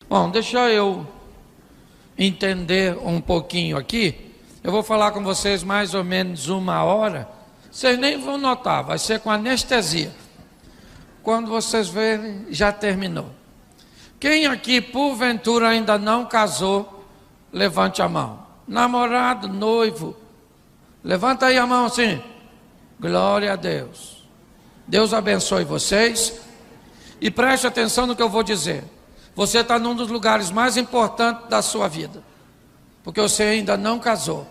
Bom, deixa eu entender um pouquinho aqui. Eu vou falar com vocês mais ou menos 1 hora. Vocês nem vão notar, vai ser com anestesia. Quando vocês verem, já terminou. Quem aqui, porventura, ainda não casou, levante a mão. Namorado, noivo, levanta aí a mão assim. Glória a Deus. Deus abençoe vocês. E preste atenção no que eu vou dizer. Você está num dos lugares mais importantes da sua vida, porque você ainda não casou.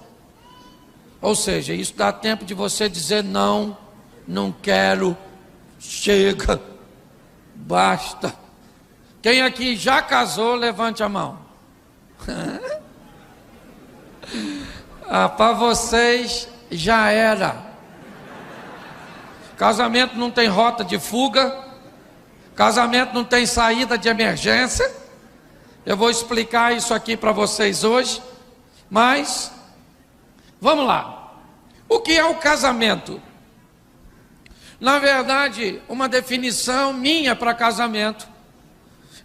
Ou seja, isso dá tempo de você dizer não, não quero, chega, basta. Quem aqui já casou, levante a mão. Para vocês já era. Casamento não tem rota de fuga. Casamento não tem saída de emergência. Eu vou explicar isso aqui para vocês hoje. Mas, vamos lá. O que é o casamento? Na verdade, uma definição minha para casamento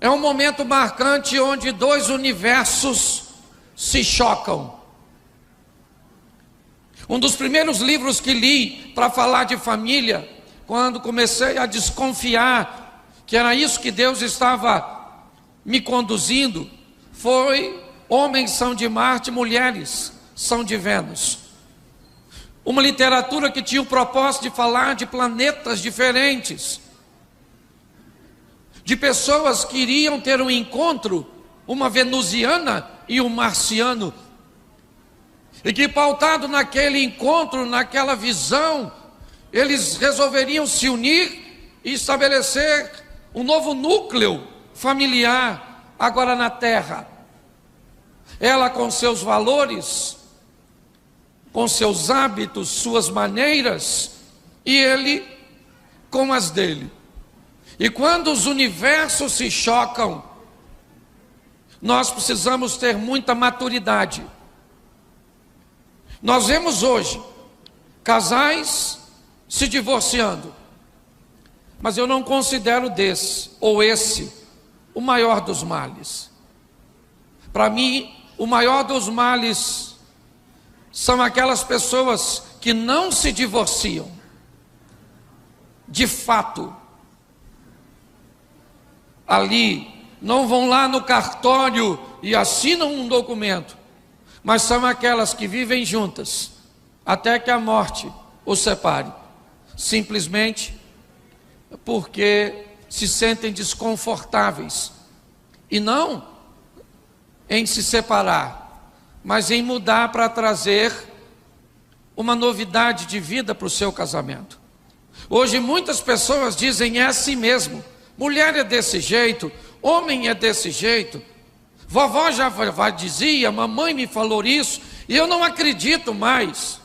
é um momento marcante onde dois universos se chocam. Um dos primeiros livros que li para falar de família, quando comecei a desconfiar que era isso que Deus estava me conduzindo, foi Homens são de Marte, Mulheres são de Vênus. Uma literatura que tinha o propósito de falar de planetas diferentes, de pessoas que iriam ter um encontro, uma venusiana e um marciano, e que pautado naquele encontro, naquela visão, eles resolveriam se unir e estabelecer um novo núcleo familiar agora na Terra. Ela com seus valores, com seus hábitos, suas maneiras, e ele com as dele. E quando os universos se chocam, nós precisamos ter muita maturidade. Nós vemos hoje casais se divorciando, mas eu não considero desse ou esse o maior dos males. Para mim, o maior dos males são aquelas pessoas que não se divorciam, de fato, ali, não vão lá no cartório e assinam um documento, mas são aquelas que vivem juntas, até que a morte os separe, simplesmente porque se sentem desconfortáveis, e não em se separar, mas em mudar para trazer uma novidade de vida para o seu casamento. Hoje muitas pessoas dizem é assim mesmo, mulher é desse jeito, homem é desse jeito, vovó já dizia, mamãe me falou isso, e eu não acredito mais.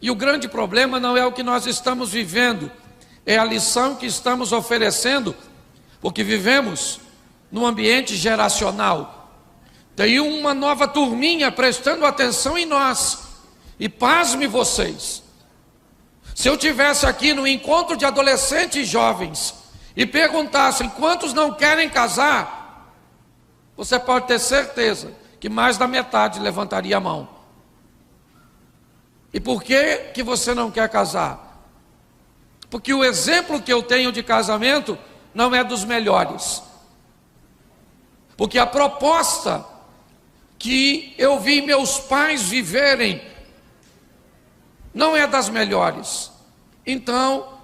E o grande problema não é o que nós estamos vivendo, é a lição que estamos oferecendo, porque vivemos num ambiente geracional. Tem uma nova turminha prestando atenção em nós, e pasme vocês, se eu tivesse aqui no encontro de adolescentes e jovens, e perguntassem quantos não querem casar, você pode ter certeza que mais da metade levantaria a mão. E por que você não quer casar? Porque o exemplo que eu tenho de casamento não é dos melhores. Porque a proposta que eu vi meus pais viverem não é das melhores. Então,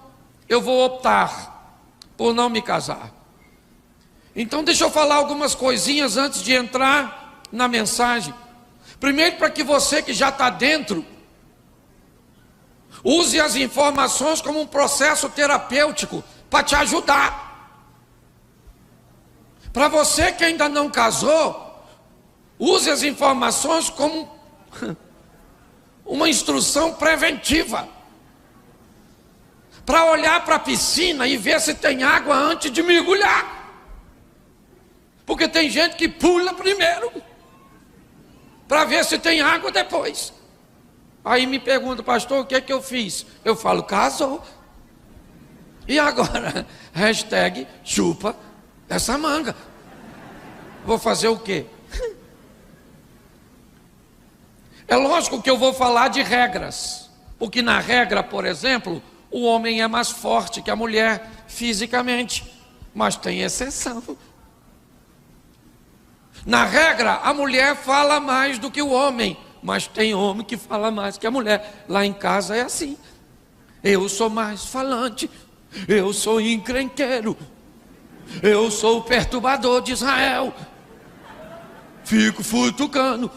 eu vou optar por não me casar. Então deixa eu falar algumas coisinhas antes de entrar na mensagem. Primeiro, para que você que já está dentro, use as informações como um processo terapêutico para te ajudar. Para você que ainda não casou, use as informações como uma instrução preventiva, para olhar para a piscina e ver se tem água antes de mergulhar. Porque tem gente que pula primeiro, para ver se tem água depois. Aí me pergunta, pastor, o que é que eu fiz? Eu falo, casou. E agora? Hashtag chupa essa manga. vou fazer o quê? É lógico que eu vou falar de regras, porque na regra, por exemplo, o homem é mais forte que a mulher fisicamente, mas tem exceção. Na regra, a mulher fala mais do que o homem, mas tem homem que fala mais que a mulher. Lá em casa é assim. Eu sou mais falante, eu sou encrenqueiro, eu sou o perturbador de Israel. Fico futucando.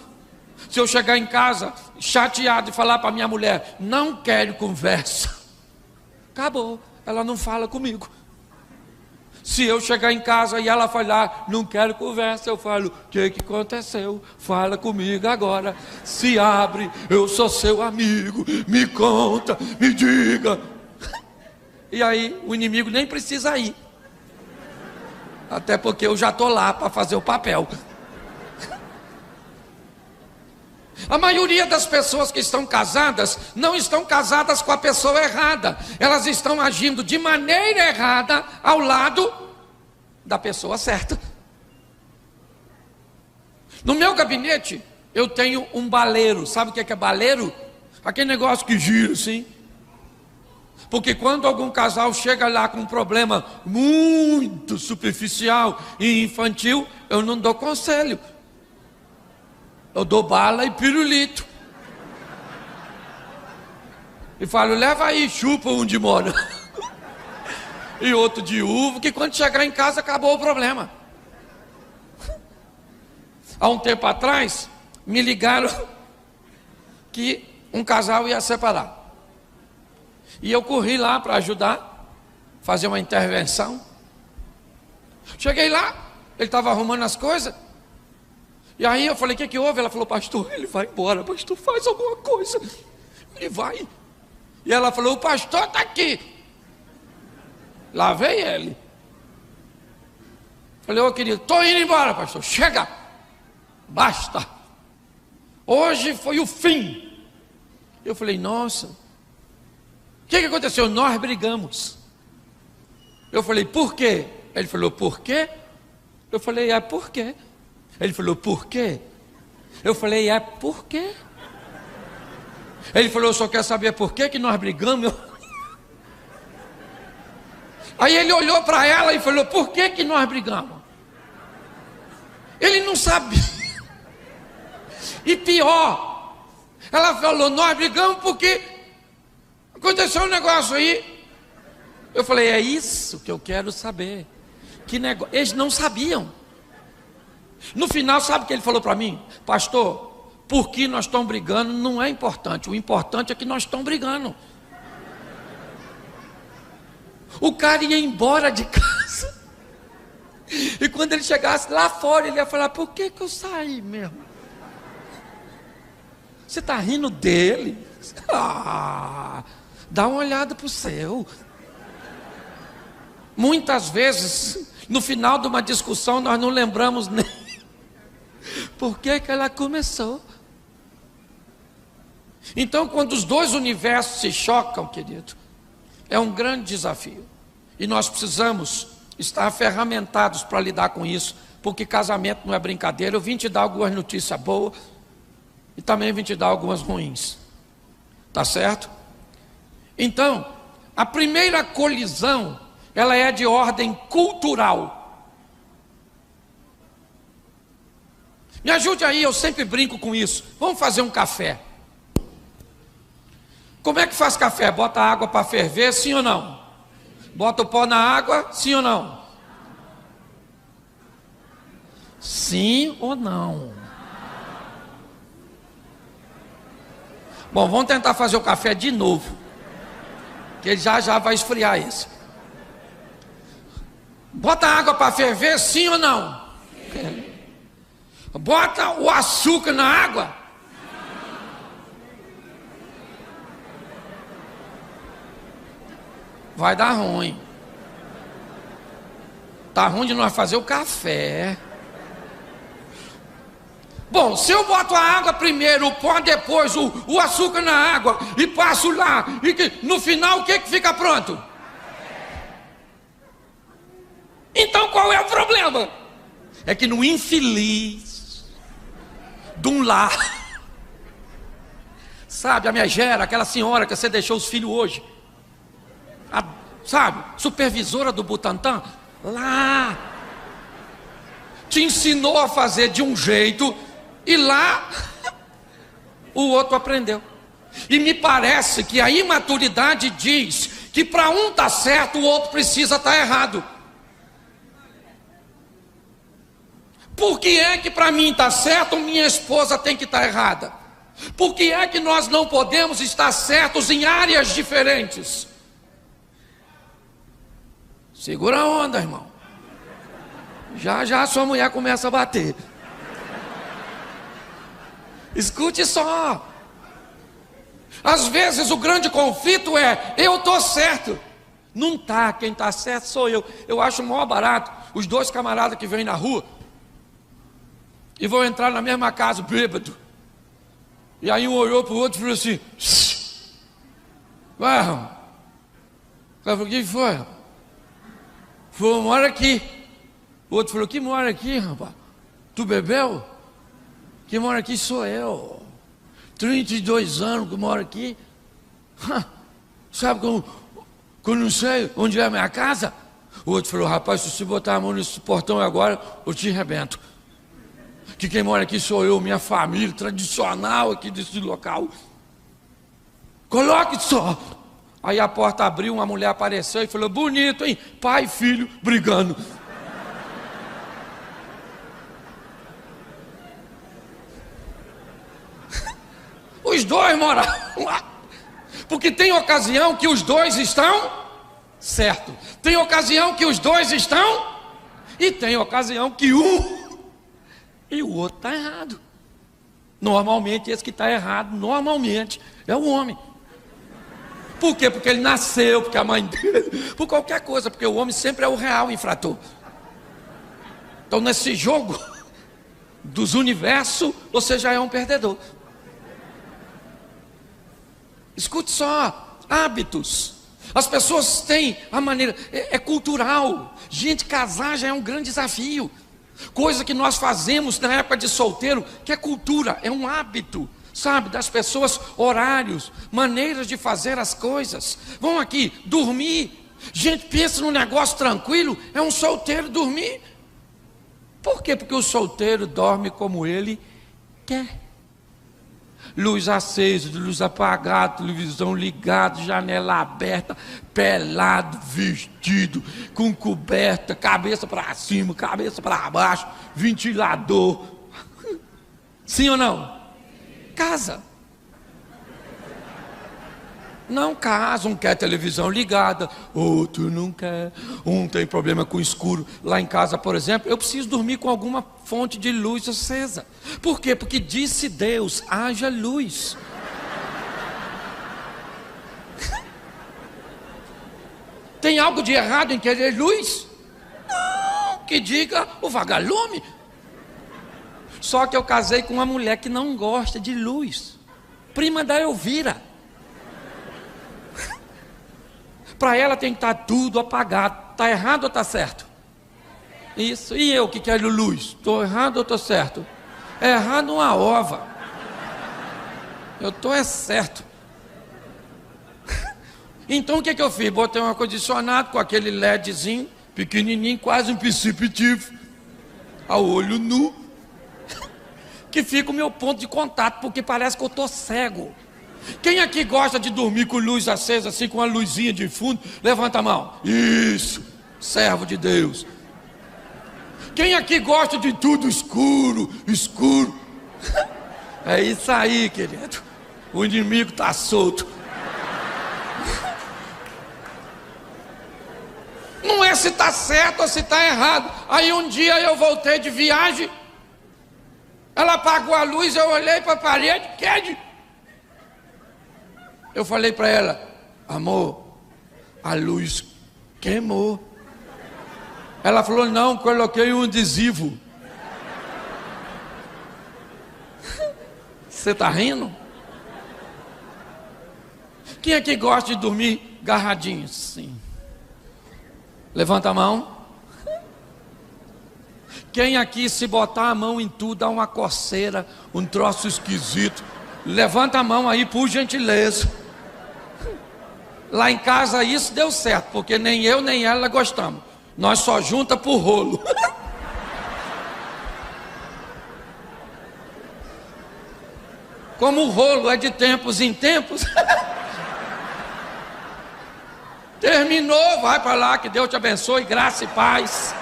Se eu chegar em casa chateado e falar para minha mulher, não quero conversa, acabou, ela não fala comigo. Se eu chegar em casa e ela falar, não quero conversa, eu falo, o que aconteceu? Fala comigo agora, se abre, eu sou seu amigo, me conta, me diga. E aí o inimigo nem precisa ir, até porque eu já estou lá para fazer o papel. A maioria das pessoas que estão casadas, não estão casadas com a pessoa errada. Elas estão agindo de maneira errada ao lado da pessoa certa. No meu gabinete, eu tenho um baleiro. Sabe o que é baleiro? Aquele negócio que gira assim. Porque quando algum casal chega lá com um problema muito superficial e infantil, eu não dou conselho. Eu dou bala e pirulito. E falo, leva aí, chupa um de morango. E outro de uva, que quando chegar em casa acabou o problema. Há um tempo atrás, me ligaram que um casal ia separar. E eu corri lá para ajudar, fazer uma intervenção. Cheguei lá, ele estava arrumando as coisas. E aí eu falei, o que houve? Ela falou, pastor, ele vai embora, pastor, faz alguma coisa. Ele vai. E ela falou, o pastor está aqui. Lá vem ele. Falei, ô querido, estou indo embora, pastor, chega. Basta. Hoje foi o fim. Eu falei, nossa. O que aconteceu? Nós brigamos. Eu falei, por quê? Ele falou, por quê? Eu falei, é por quê? Ele falou, por quê? Eu falei, é por quê? Ele falou, eu só quero saber por que nós brigamos. Aí ele olhou para ela e falou, por que nós brigamos? Ele não sabia. E pior, ela falou, nós brigamos porque aconteceu um negócio aí. Eu falei, é isso que eu quero saber. Que negócio? Eles não sabiam. No final, sabe o que ele falou para mim? Pastor, por que nós estamos brigando não é importante. O importante é que nós estamos brigando. O cara ia embora de casa. E quando ele chegasse lá fora, ele ia falar, por que eu saí mesmo? Você está rindo dele? Ah, dá uma olhada para o céu. Muitas vezes, no final de uma discussão, nós não lembramos nem por que ela começou. Então, quando os dois universos se chocam, querido, é um grande desafio. E nós precisamos estar ferramentados para lidar com isso, porque casamento não é brincadeira. Eu vim te dar algumas notícias boas e também vim te dar algumas ruins. Tá certo? Então, a primeira colisão, ela é de ordem cultural. Me ajude aí, eu sempre brinco com isso. Vamos fazer um café. Como é que faz café? Bota a água para ferver, sim ou não? Bota o pó na água, sim ou não? Sim ou não? Bom, vamos tentar fazer o café de novo, que ele já vai esfriar esse. Bota a água para ferver, sim ou não? Sim. Bota o açúcar na água. Vai dar ruim. Tá ruim de nós fazer o café. Bom, se eu boto a água primeiro, o pó depois, o açúcar na água e passo lá, e no final o que fica pronto? Então qual é o problema? é que no infeliz de um lar, sabe, a megera, aquela senhora que você deixou os filhos hoje, sabe, supervisora do Butantan, lá, te ensinou a fazer de um jeito, e lá, o outro aprendeu. E me parece que a imaturidade diz que para um tá certo, o outro precisa estar errado. Por que é que para mim está certo, minha esposa tem que estar errada? Por que é que nós não podemos estar certos em áreas diferentes? Segura a onda, irmão. Já já sua mulher começa a bater. Escute só. Às vezes o grande conflito é: eu estou certo. Não está, quem está certo sou eu. Eu acho o maior barato os dois camaradas que vêm na rua e vão entrar na mesma casa bêbado. E aí um olhou para o outro e falou assim: vai, rapaz. O cara falou: o que foi, rapaz? Falou: mora aqui. O outro falou: que mora aqui, rapaz? Tu bebeu? Quem mora aqui sou eu. 32 anos que eu moro aqui. Sabe como eu não sei onde é a minha casa? O outro falou: rapaz, se você botar a mão nesse portão agora, eu te arrebento. Que quem mora aqui sou eu, minha família tradicional aqui desse local. Coloque só. Aí a porta abriu, uma mulher apareceu e falou: bonito, hein? Pai e filho brigando. Os dois moravam lá. Porque tem ocasião que os dois estão certo. Tem ocasião que os dois estão. E tem ocasião que um e o outro está errado. Normalmente esse que está errado, normalmente, é o homem. Por quê? Porque ele nasceu, porque a mãe dele, por qualquer coisa, porque o homem sempre é o real infrator. Então nesse jogo dos universos, você já é um perdedor. Escute só, hábitos. As pessoas têm a maneira, é cultural. Gente, casar já é um grande desafio. Coisa que nós fazemos na época de solteiro, que é cultura, é um hábito, sabe, das pessoas, horários, maneiras de fazer as coisas. Vão aqui, dormir. Gente, pensa num negócio tranquilo, é um solteiro dormir. Por quê? Porque o solteiro dorme como ele quer. Luz acesa, luz apagada, televisão ligada, janela aberta, pelado, vestido, com coberta, cabeça para cima, cabeça para baixo, ventilador. Sim ou não? Casa. Não casa, um quer televisão ligada, outro não quer, um tem problema com escuro. Lá em casa, por exemplo, eu preciso dormir com alguma fonte de luz acesa. Por quê? Porque disse Deus: haja luz. Tem algo de errado em querer luz? Não, que diga o vagalume. Só que eu casei com uma mulher que não gosta de luz, prima da Elvira. Para ela tem que estar tudo apagado. Está errado ou está certo? Isso. E eu que quero luz? Estou errado ou estou certo? É errado uma ova. Eu estou certo. Então o que eu fiz? Botei um ar-condicionado com aquele LEDzinho, pequenininho, quase um perceptivo, ao olho nu, que fica o meu ponto de contato, porque parece que eu estou cego. Quem aqui gosta de dormir com luz acesa, assim, com uma luzinha de fundo? Levanta a mão. Isso, servo de Deus. Quem aqui gosta de tudo escuro, escuro? É isso aí, querido. O inimigo está solto. Não é se está certo ou se está errado. Aí um dia eu voltei de viagem, ela apagou a luz, eu olhei para a parede, eu falei para ela: amor, a luz queimou. Ela falou: não, coloquei um adesivo. Você está rindo? Quem é que gosta de dormir agarradinho? Sim. Levanta a mão. Quem aqui, se botar a mão em tudo, dá uma coceira, um troço esquisito? Levanta a mão aí, por gentileza. Lá em casa isso deu certo, porque nem eu nem ela gostamos. Nós só junta por rolo. Como o rolo é de tempos em tempos. Terminou, vai para lá, que Deus te abençoe, graça e paz.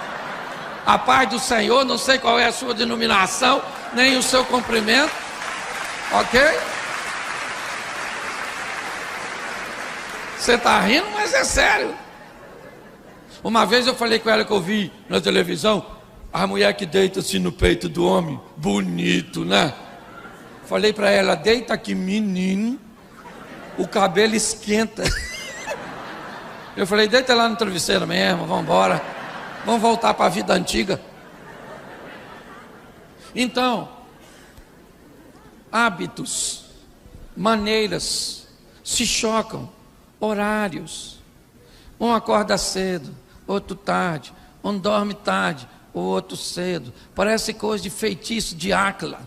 A paz do Senhor, não sei qual é a sua denominação, nem o seu cumprimento, ok? Você está rindo, mas é sério. Uma vez eu falei com ela que eu vi na televisão, a mulher que deita assim no peito do homem, bonito, né? Falei para ela, deita aqui, menino, o cabelo esquenta. Eu falei, deita lá no travesseiro mesmo, vamos embora, vamos voltar para a vida antiga. Então, hábitos, maneiras, se chocam, horários. Um acorda cedo, outro tarde, um dorme tarde, o outro cedo. Parece coisa de feitiço de Áquila.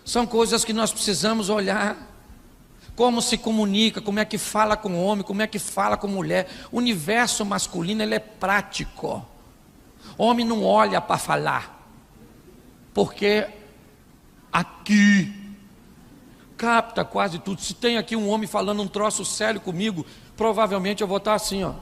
São coisas que nós precisamos olhar. Como se comunica, como é que fala com o homem, como é que fala com a mulher. O universo masculino, ele é prático. O homem não olha para falar, porque aqui capta quase tudo. Se tem aqui um homem falando um troço sério comigo, provavelmente eu vou estar assim, ó.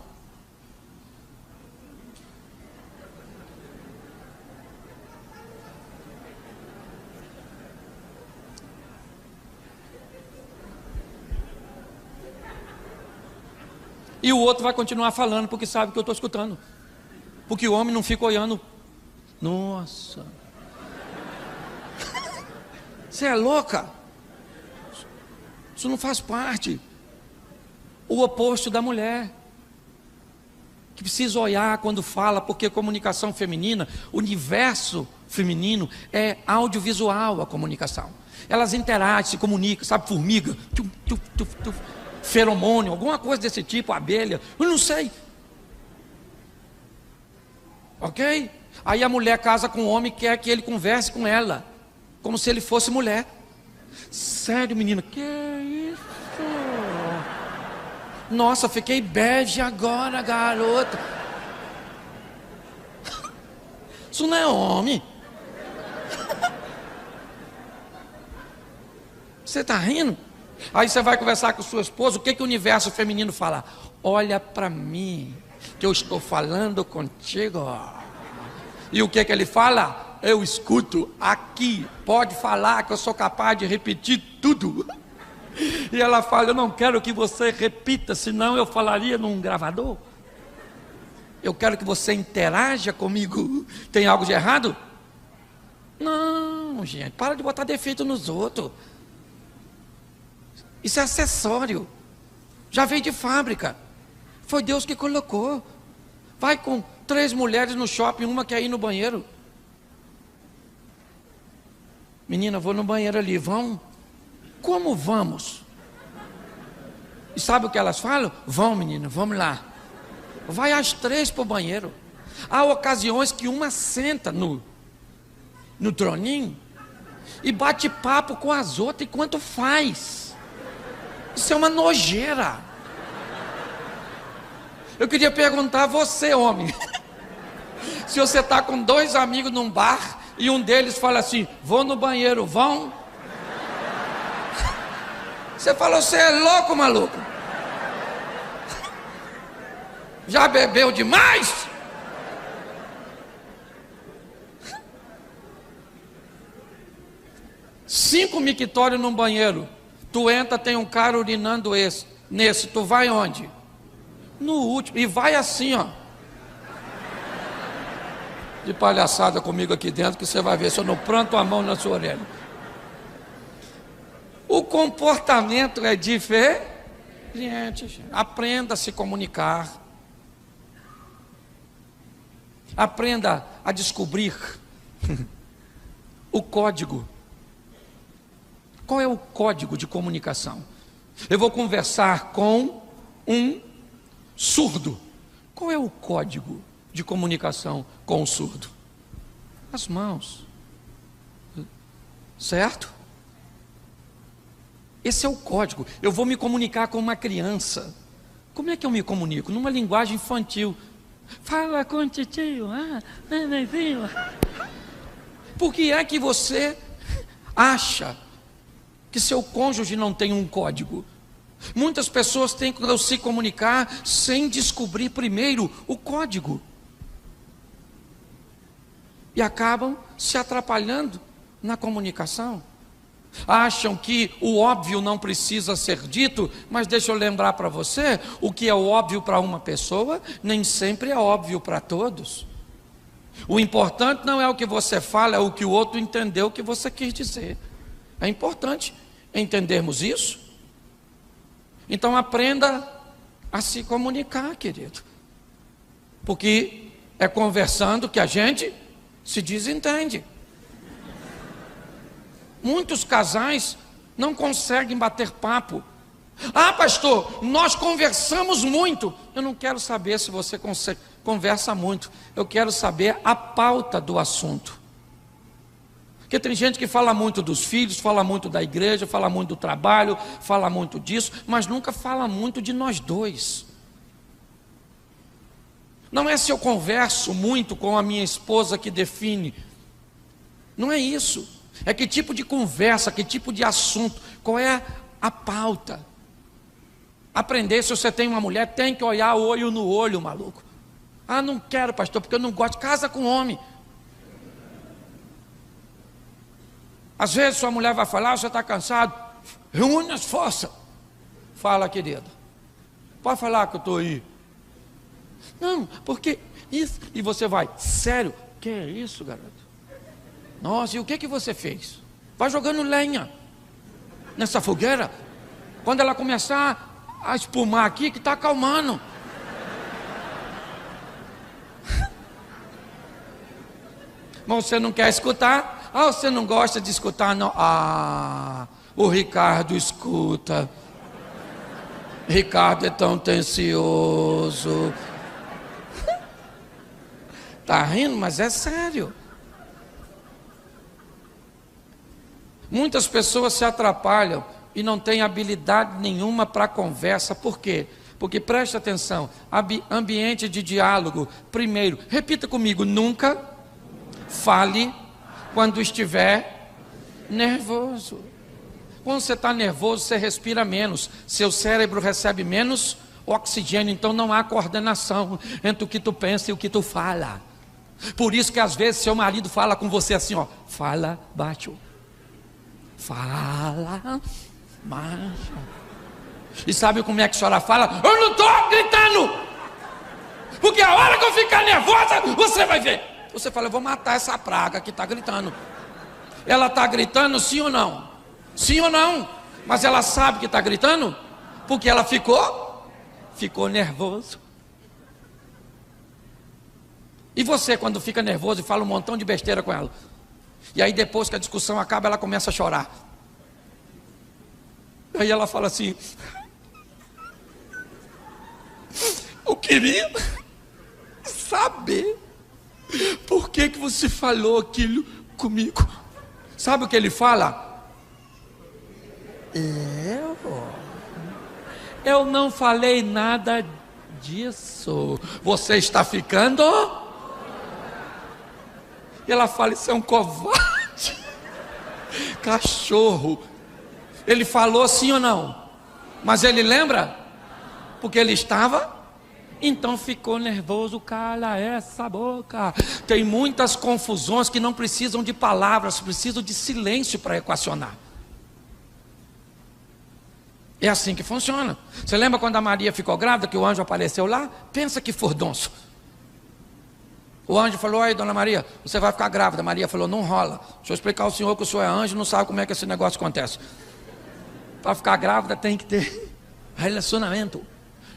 E o outro vai continuar falando, porque sabe que eu estou escutando. Porque o homem não fica olhando. Nossa. Você é louca? Isso não faz parte. O oposto da mulher, que precisa olhar quando fala, porque a comunicação feminina, o universo feminino é audiovisual, a comunicação. Elas interagem, se comunicam, sabe, formiga, tuf, tuf, tuf, tuf, feromônio, alguma coisa desse tipo, abelha, eu não sei. Ok? Aí a mulher casa com o homem e quer que ele converse com ela, como se ele fosse mulher. Sério, menina, que isso? Nossa, fiquei bege agora, garota. Isso não é homem. Você está rindo? Aí você vai conversar com sua esposa, o que o universo feminino fala? Olha para mim, que eu estou falando contigo. E o que ele fala? Eu escuto aqui, pode falar que eu sou capaz de repetir tudo. E ela fala, eu não quero que você repita, senão eu falaria num gravador. Eu quero que você interaja comigo. Tem algo de errado? Não, gente, para de botar defeito nos outros. Isso é acessório. Já veio de fábrica. Foi Deus que colocou. Vai com 3 mulheres no shopping, uma quer ir no banheiro. Menina, vou no banheiro ali, vão? Como vamos? E sabe o que elas falam? Vão, menina, vamos lá. Vai as 3 para o banheiro. Há ocasiões que uma senta no troninho e bate papo com as outras enquanto faz. Isso é uma nojeira. Eu queria perguntar a você, homem, se você está com 2 amigos num bar e um deles fala assim, vou no banheiro, vão? Você falou, você é louco, maluco? Já bebeu demais? Cinco mictórios num banheiro. Tu entra, tem um cara urinando nesse, tu vai onde? No último, e vai assim, ó. De palhaçada comigo aqui dentro, que você vai ver se eu não planto a mão na sua orelha. O comportamento é diferente. Gente, aprenda a se comunicar. Aprenda a descobrir o código. Qual é o código de comunicação? Eu vou conversar com um surdo. Qual é o código de comunicação com o surdo? As mãos. Certo? Esse é o código. Eu vou me comunicar com uma criança. Como é que eu me comunico? Numa linguagem infantil. Fala com o tio, nenenzinho. Por que é que você acha que seu cônjuge não tem um código? Muitas pessoas tentam se comunicar sem descobrir primeiro o código. E acabam se atrapalhando na comunicação. Acham que o óbvio não precisa ser dito, mas deixa eu lembrar para você, o que é óbvio para uma pessoa, nem sempre é óbvio para todos. O importante não é o que você fala, é o que o outro entendeu que você quis dizer. É importante entendermos isso. Então aprenda a se comunicar, querido. Porque é conversando que a gente se desentende. Muitos casais não conseguem bater papo. Ah, pastor, nós conversamos muito. Eu não quero saber se você conversa muito. Eu quero saber a pauta do assunto. Porque tem gente que fala muito dos filhos, fala muito da igreja, fala muito do trabalho, fala muito disso, mas nunca fala muito de nós dois. Não é se eu converso muito com a minha esposa que define. Não é isso. É que tipo de conversa, que tipo de assunto, qual é a pauta. Aprender, se você tem uma mulher, tem que olhar olho no olho, maluco. Ah, não quero, pastor, porque eu não gosto. Casa com homem. Às vezes sua mulher vai falar, você está cansado, reúne as forças. Fala, querida. Pode falar que eu estou aí. Não, porque isso. E você vai, sério? Que é isso, garoto? Nossa, e o que você fez? Vai jogando lenha nessa fogueira. Quando ela começar a espumar aqui, que está acalmando. Mas você não quer escutar? Ah, você não gosta de escutar? Não. Ah, o Ricardo escuta. Ricardo é tão tencioso. Tá rindo, mas é sério. Muitas pessoas se atrapalham e não têm habilidade nenhuma para conversa. Por quê? Porque preste atenção, ambiente de diálogo. Primeiro, repita comigo, nunca fale quando estiver nervoso. Quando você está nervoso, você respira menos, seu cérebro recebe menos oxigênio, então não há coordenação entre o que tu pensa e o que tu fala. Por isso que às vezes seu marido fala com você assim, ó, fala baixo. Fala, macho. E sabe como é que a senhora fala? Eu não estou gritando, porque a hora que eu ficar nervosa, você vai ver. Você fala, eu vou matar essa praga que está gritando. Ela está gritando sim ou não? Sim ou não? Mas ela sabe que está gritando? Porque ela ficou nervoso. E você, quando fica nervoso e fala um montão de besteira com ela, e aí depois que a discussão acaba, ela começa a chorar. Aí ela fala assim, eu queria saber por que você falou aquilo comigo. Sabe o que ele fala? Eu não falei nada disso. Você está ficando? E ela fala, isso é um covarde. Cachorro. Ele falou sim ou não? Mas ele lembra? Porque ele estava? Então ficou nervoso. Cala essa boca. Tem muitas confusões que não precisam de palavras, precisam de silêncio para equacionar. É assim que funciona. Você lembra quando a Maria ficou grávida, que o anjo apareceu lá? Pensa que furdunço. O anjo falou, aí dona Maria, você vai ficar grávida. Maria falou, não rola. Deixa eu explicar ao senhor que o senhor é anjo, não sabe como é que esse negócio acontece. Para ficar grávida tem que ter relacionamento.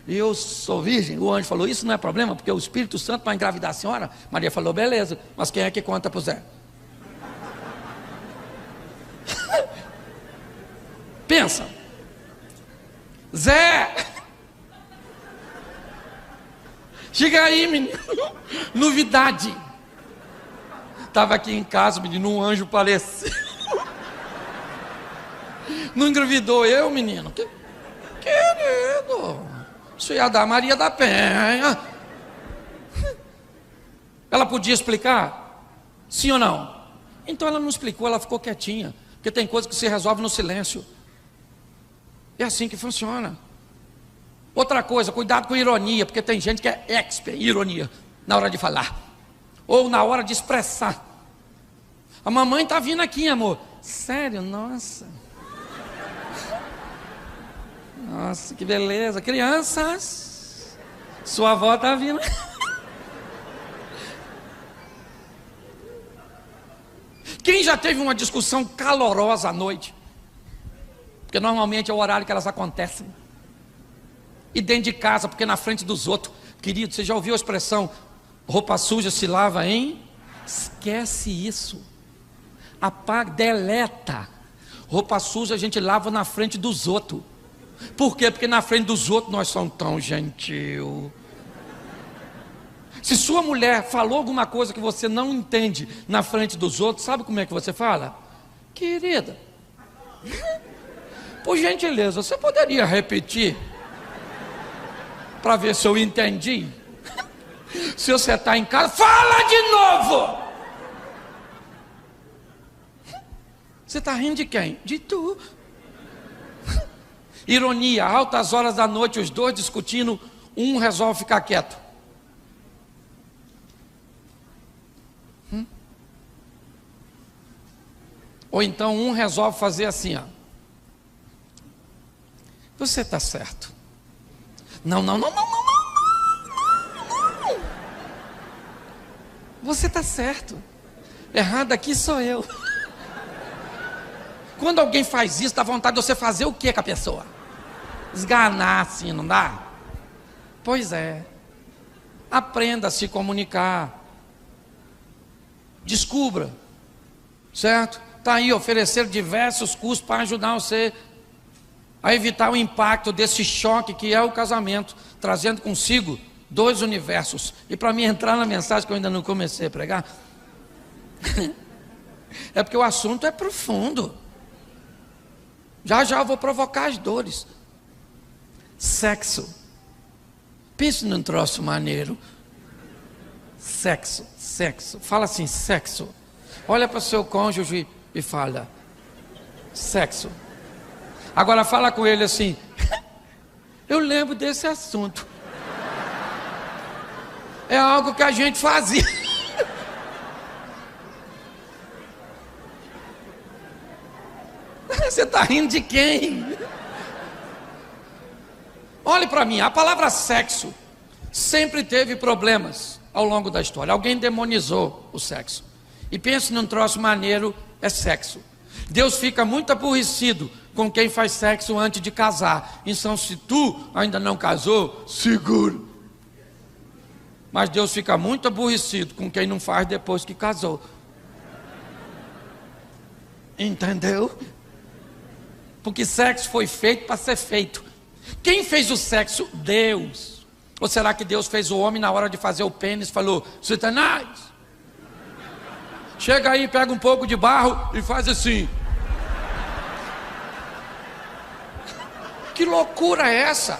E eu sou virgem. O anjo falou, isso não é problema, porque o Espírito Santo vai engravidar a senhora. Maria falou, beleza, mas quem é que conta para o Zé? Pensa. Zé, Chega aí, menino. Novidade. Estava aqui em casa, menino, um anjo apareceu. Não engravidou eu, menino? Querido, isso ia dar Maria da Penha. Ela podia explicar? Sim ou não? Então ela não explicou, ela ficou quietinha. Porque tem coisa que se resolve no silêncio. É assim que funciona. Outra coisa, cuidado com ironia, porque tem gente que é expert em ironia na hora de falar. Ou na hora de expressar. A mamãe está vindo aqui, amor. Sério? Nossa. Nossa, que beleza. Crianças, sua avó está vindo. Quem já teve uma discussão calorosa à noite? Porque normalmente é o horário que elas acontecem. E dentro de casa, porque na frente dos outros. Querido, você já ouviu a expressão roupa suja se lava em? Esquece isso. Apaga, deleta. Roupa suja a gente lava na frente dos outros. Por quê? Porque na frente dos outros nós somos tão gentil. Se sua mulher falou alguma coisa que você não entende na frente dos outros, sabe como é que você fala? Querida, por gentileza, você poderia repetir? Para ver se eu entendi. Se você está em casa, fala de novo. Você está rindo de quem? De tu. Ironia, altas horas da noite, os dois discutindo, um resolve ficar quieto. Ou então um resolve fazer assim, ó. Você está certo. Não. Você está certo. Errado aqui sou eu. Quando alguém faz isso, dá vontade de você fazer o que com a pessoa? Esganar assim, não dá? Pois é. Aprenda a se comunicar. Descubra. Certo? Está aí, oferecer diversos cursos para ajudar você a evitar o impacto desse choque que é o casamento, trazendo consigo dois universos. E para mim entrar na mensagem que eu ainda não comecei a pregar, é porque o assunto é profundo. Já eu vou provocar as dores. Sexo. Pense num troço maneiro. Sexo. Fala assim, sexo. Olha para o seu cônjuge e fala, sexo. Agora fala com ele assim, eu lembro desse assunto. É algo que a gente fazia. Você está rindo de quem? Olhe para mim, a palavra sexo sempre teve problemas ao longo da história. Alguém demonizou o sexo. E pense num troço maneiro, é sexo. Deus fica muito aborrecido com quem faz sexo antes de casar. Então, se tu ainda não casou, seguro. Mas Deus fica muito aborrecido com quem não faz depois que casou. Entendeu? Porque sexo foi feito para ser feito. Quem fez o sexo? Deus. Ou será que Deus fez o homem na hora de fazer o pênis? Falou, Satanás, chega aí, pega um pouco de barro e faz assim. Que loucura é essa?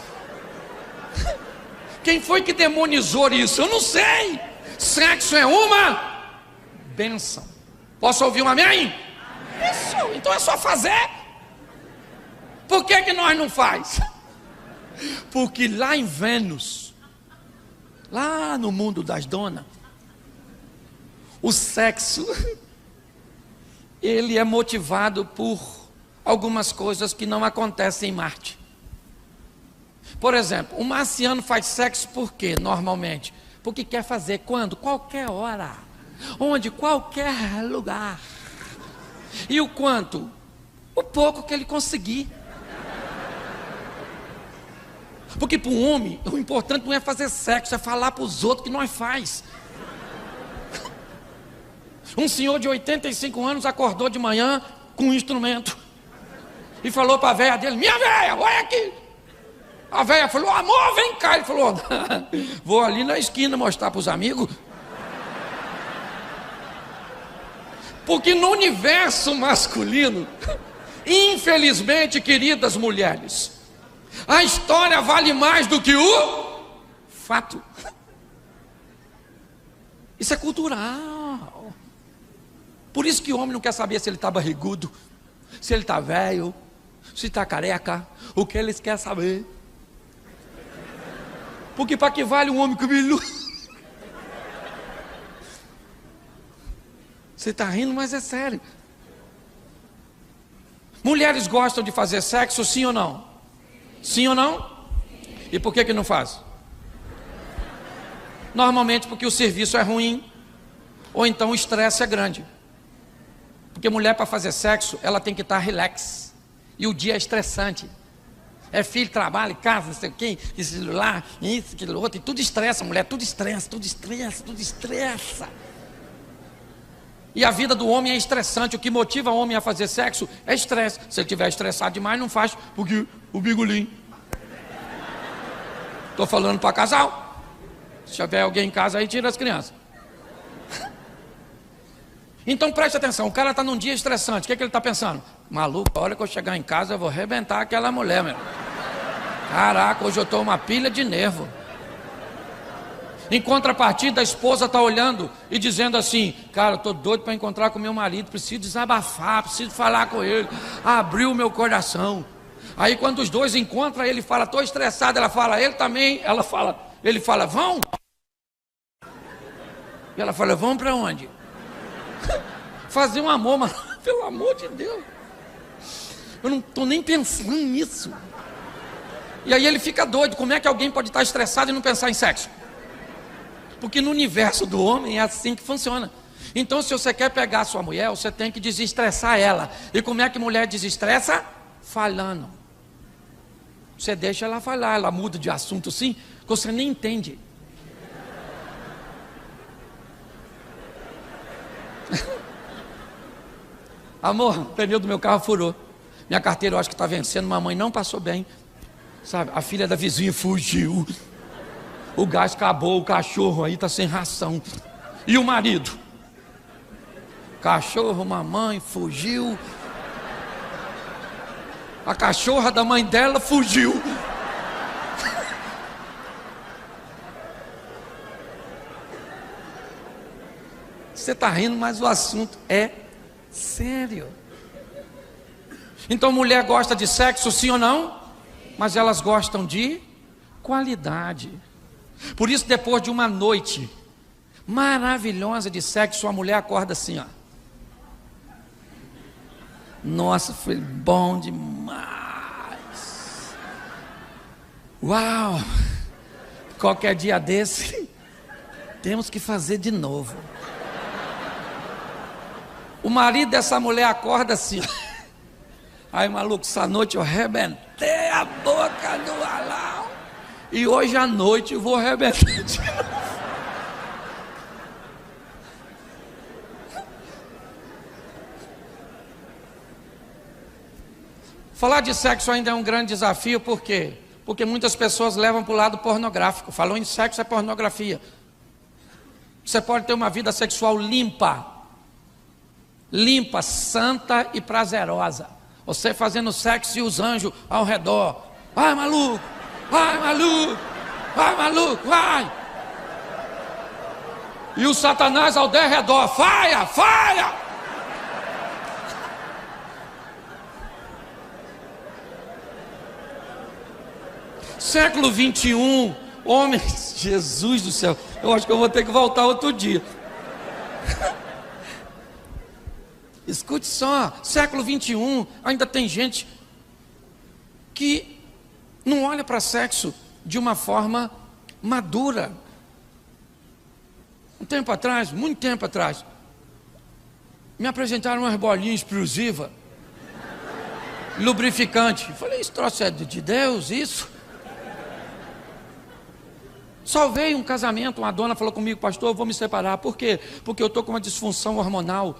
Quem foi que demonizou isso? Eu não sei. Sexo é uma bênção. Posso ouvir um amém? Isso, então é só fazer. Por que nós não faz? Porque lá em Vênus, lá no mundo das donas, o sexo, ele é motivado por algumas coisas que não acontecem em Marte. Por exemplo, um marciano faz sexo por quê, normalmente? Porque quer fazer quando? Qualquer hora. Onde? Qualquer lugar. E o quanto? O pouco que ele conseguir. Porque para um homem, o importante não é fazer sexo, é falar para os outros que nós faz. Um senhor de 85 anos acordou de manhã com um instrumento e falou para a velha dele, minha velha, olha aqui. A velha falou: amor, vem cá. Ele falou: vou ali na esquina mostrar para os amigos. Porque no universo masculino, infelizmente, queridas mulheres, a história vale mais do que o fato. Isso é cultural. Por isso que o homem não quer saber se ele está barrigudo, se ele está velho, se está careca. O que eles querem saber? Porque para que vale um homem cabeludo? Você está rindo, mas é sério. Mulheres gostam de fazer sexo, sim ou não? Sim ou não? E por que não faz? Normalmente porque o serviço é ruim, ou então o estresse é grande. Porque mulher, para fazer sexo, ela tem que estar relax. E o dia é estressante. É filho, trabalho, casa, não sei o quê, celular, isso, aquilo outro, e tudo estressa, mulher, tudo estressa, tudo estressa, tudo estressa. E a vida do homem é estressante. O que motiva o homem a fazer sexo é estresse. Se ele estiver estressado demais, não faz, porque o bigolim. Estou falando para casal. Se tiver alguém em casa aí, tira as crianças. Então preste atenção, o cara está num dia estressante. O que ele está pensando? Maluco, a hora que eu chegar em casa eu vou arrebentar aquela mulher, meu. Caraca, hoje eu estou uma pilha de nervo. Em contrapartida, a esposa está olhando e dizendo assim: cara, eu estou doido para encontrar com meu marido, preciso desabafar, preciso falar com ele, abriu o meu coração. Aí quando os dois encontram, ele fala: estou estressado. Ela fala: ele também. Ele fala: vão? E ela fala: vão para onde? Fazer um amor, mas pelo amor de Deus, eu não estou nem pensando nisso. E aí ele fica doido. Como é que alguém pode estar estressado e não pensar em sexo? Porque no universo do homem é assim que funciona. Então, se você quer pegar a sua mulher, você tem que desestressar ela. E como é que mulher desestressa? Falando. Você deixa ela falar, ela muda de assunto assim, que você nem entende. Amor, o pneu do meu carro furou. Minha carteira eu acho que está vencendo, mamãe não passou bem. Sabe, a filha da vizinha fugiu. O gás acabou, o cachorro aí está sem ração. E o marido? Cachorro, mamãe, fugiu. A cachorra da mãe dela fugiu. Você está rindo, mas o assunto é sério. Então mulher gosta de sexo, sim ou não? Mas elas gostam de qualidade. Por isso, depois de uma noite maravilhosa de sexo, a mulher acorda assim, ó. Nossa, foi bom demais. Uau! Qualquer dia desse, temos que fazer de novo. O marido dessa mulher acorda assim. Aí, maluco, essa noite eu arrebentei a boca do Alau. E hoje à noite eu vou arrebentar de novo. Falar de sexo ainda é um grande desafio, por quê? Porque muitas pessoas levam para o lado pornográfico. Falou em sexo, é pornografia. Você pode ter uma vida sexual limpa, santa e prazerosa. Você fazendo sexo e os anjos ao redor. Vai, maluco! Vai, maluco! Vai, maluco! Vai! E o Satanás ao derredor. Faia! Faia! Século 21, homens, Jesus do céu, eu acho que eu vou ter que voltar outro dia. Escute só, século 21, ainda tem gente que não olha para sexo de uma forma madura. Um tempo atrás, muito tempo atrás, me apresentaram umas bolinhas explosivas, lubrificante. Falei, isso troço é de Deus, isso? Salvei um casamento, uma dona falou comigo: pastor, eu vou me separar. Por quê? Porque eu estou com uma disfunção hormonal.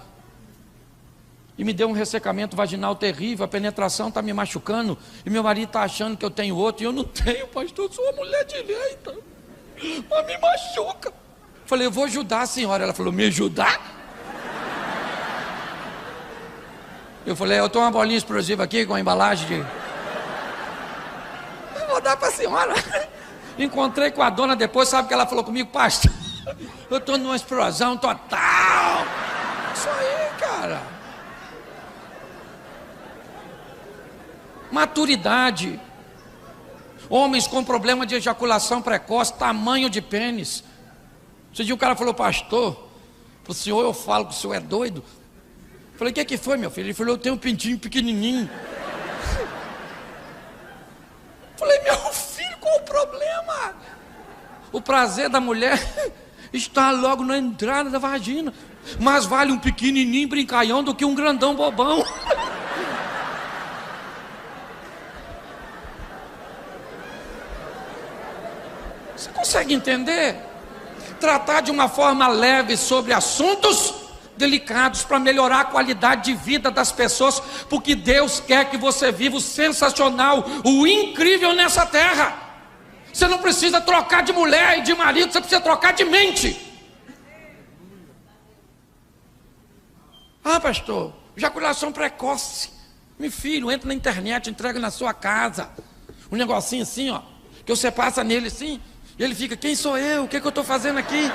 e me deu um ressecamento vaginal terrível, a penetração está me machucando, e meu marido está achando que eu tenho outro, e eu não tenho, pastor, sou uma mulher direita, mas me machuca. Falei, eu vou ajudar a senhora. Ela falou, me ajudar? Eu falei, eu tenho uma bolinha explosiva aqui com a embalagem de... eu vou dar para a senhora. Encontrei com a dona depois, sabe o que ela falou comigo? Pastor, eu estou numa explosão total. Isso aí, cara. Maturidade. Homens com problema de ejaculação precoce, tamanho de pênis. Esse dia o cara falou, pastor, pro senhor eu falo que o senhor é doido. Falei, o que foi, meu filho? Ele falou, eu tenho um pintinho pequenininho. Falei, meu filho, qual o problema? O prazer da mulher está logo na entrada da vagina. Mas vale um pequenininho brincalhão do que um grandão bobão. Você consegue entender? Tratar de uma forma leve sobre assuntos delicados para melhorar a qualidade de vida das pessoas, porque Deus quer que você viva o sensacional, o incrível nessa terra. Você não precisa trocar de mulher e de marido, você precisa trocar de mente. Ah, pastor, ejaculação precoce. Meu filho, entra na internet, entrega na sua casa. Um negocinho assim, ó, que você passa nele assim, e ele fica, quem sou eu? O que eu estou fazendo aqui?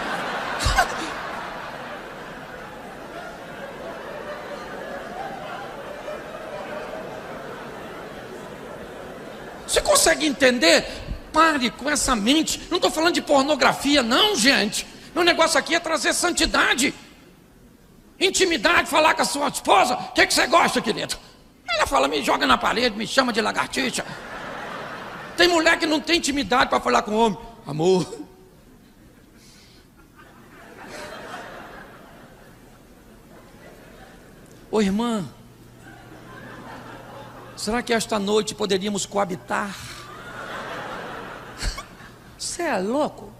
Você consegue entender? Pare com essa mente. Não estou falando de pornografia, não, gente. Meu negócio aqui é trazer santidade, intimidade, falar com a sua esposa. O que você gosta, querido? Ela fala, me joga na parede, me chama de lagartixa. Tem mulher que não tem intimidade para falar com o homem. Amor. Ô irmã, será que esta noite poderíamos coabitar? Você é louco?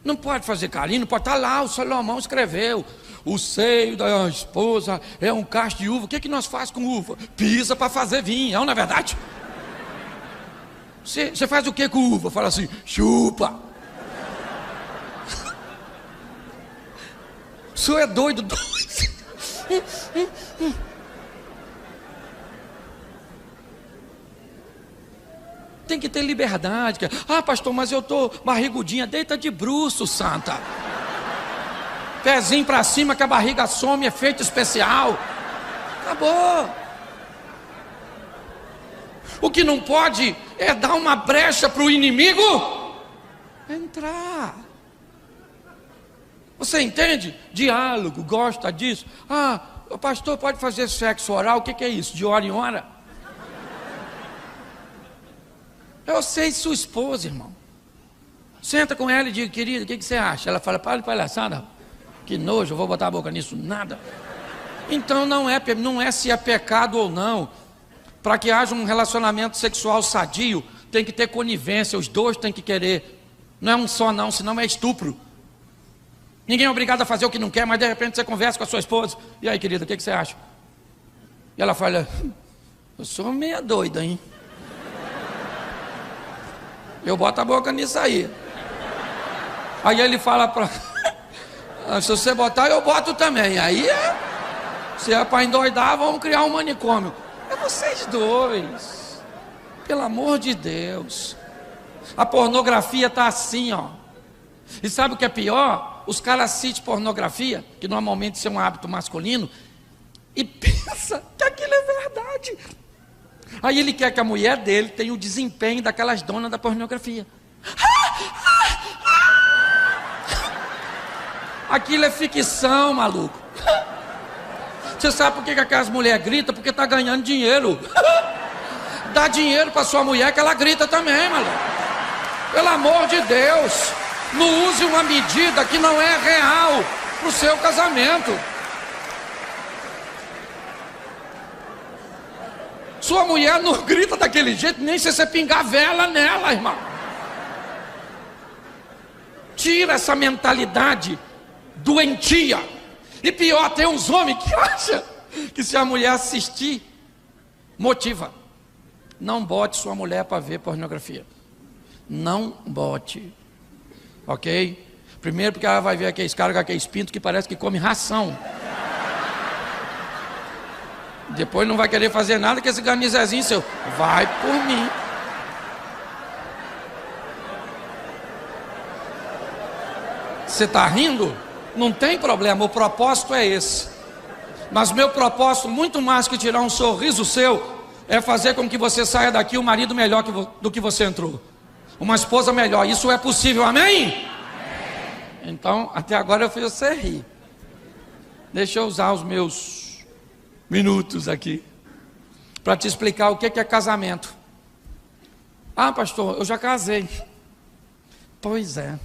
Não pode fazer carinho, não pode estar lá, o Salomão escreveu. O seio da esposa é um cacho de uva. O que nós faz com uva? Pisa para fazer vinho, não é verdade? Você faz o que com uva? Fala assim, chupa. O senhor é doido, Tem que ter liberdade. Ah, pastor, mas eu estou barrigudinha. Deita de bruço, santa. Pezinho para cima que a barriga some, efeito especial. Acabou. O que não pode é dar uma brecha para o inimigo entrar. Você entende? Diálogo, gosta disso? Ah, o pastor pode fazer sexo oral, o que é isso? De hora em hora? Eu sei sua esposa, irmão. Senta com ela e diga, querida, o que você acha? Ela fala, para de palhaçada, que nojo, eu vou botar a boca nisso, nada. Então não é se é pecado ou não. Para que haja um relacionamento sexual sadio, tem que ter conivência, os dois têm que querer. Não é um só não, senão é estupro. Ninguém é obrigado a fazer o que não quer, mas de repente você conversa com a sua esposa. E aí, querida, o que você acha? E ela fala, eu sou meia doida, hein? Eu boto a boca nisso aí. Aí ele fala para... se você botar, eu boto também. Aí se é para endoidar, vamos criar um manicômio. É vocês dois. Pelo amor de Deus. A pornografia está assim, ó. E sabe o que é pior? Os caras assistem pornografia, que normalmente isso é um hábito masculino, e pensa que aquilo é verdade. Aí ele quer que a mulher dele tenha o desempenho daquelas donas da pornografia. Aquilo é ficção, maluco. Você sabe por que aquelas mulheres gritam? Porque está ganhando dinheiro. Dá dinheiro para sua mulher que ela grita também, maluco. Pelo amor de Deus, não use uma medida que não é real para o seu casamento. Sua mulher não grita daquele jeito, nem se você pingar vela nela, irmão. Tira essa mentalidade doentia. E pior, tem uns homens que acham que se a mulher assistir, motiva. Não bote sua mulher para ver pornografia. Não bote. Ok? Primeiro porque ela vai ver aqueles caras com aqueles pintos que parece que come ração. Depois não vai querer fazer nada com esse ganizezinho seu. Vai por mim. Você está rindo? Não tem problema, o propósito é esse. Mas meu propósito, muito mais que tirar um sorriso seu, é fazer com que você saia daqui um marido melhor do que você entrou. Uma esposa melhor. Isso é possível, amém? Então, até agora eu fiz você rir. Deixa eu usar os meus minutos aqui para te explicar o que é casamento. Ah, pastor, eu já casei. Pois é.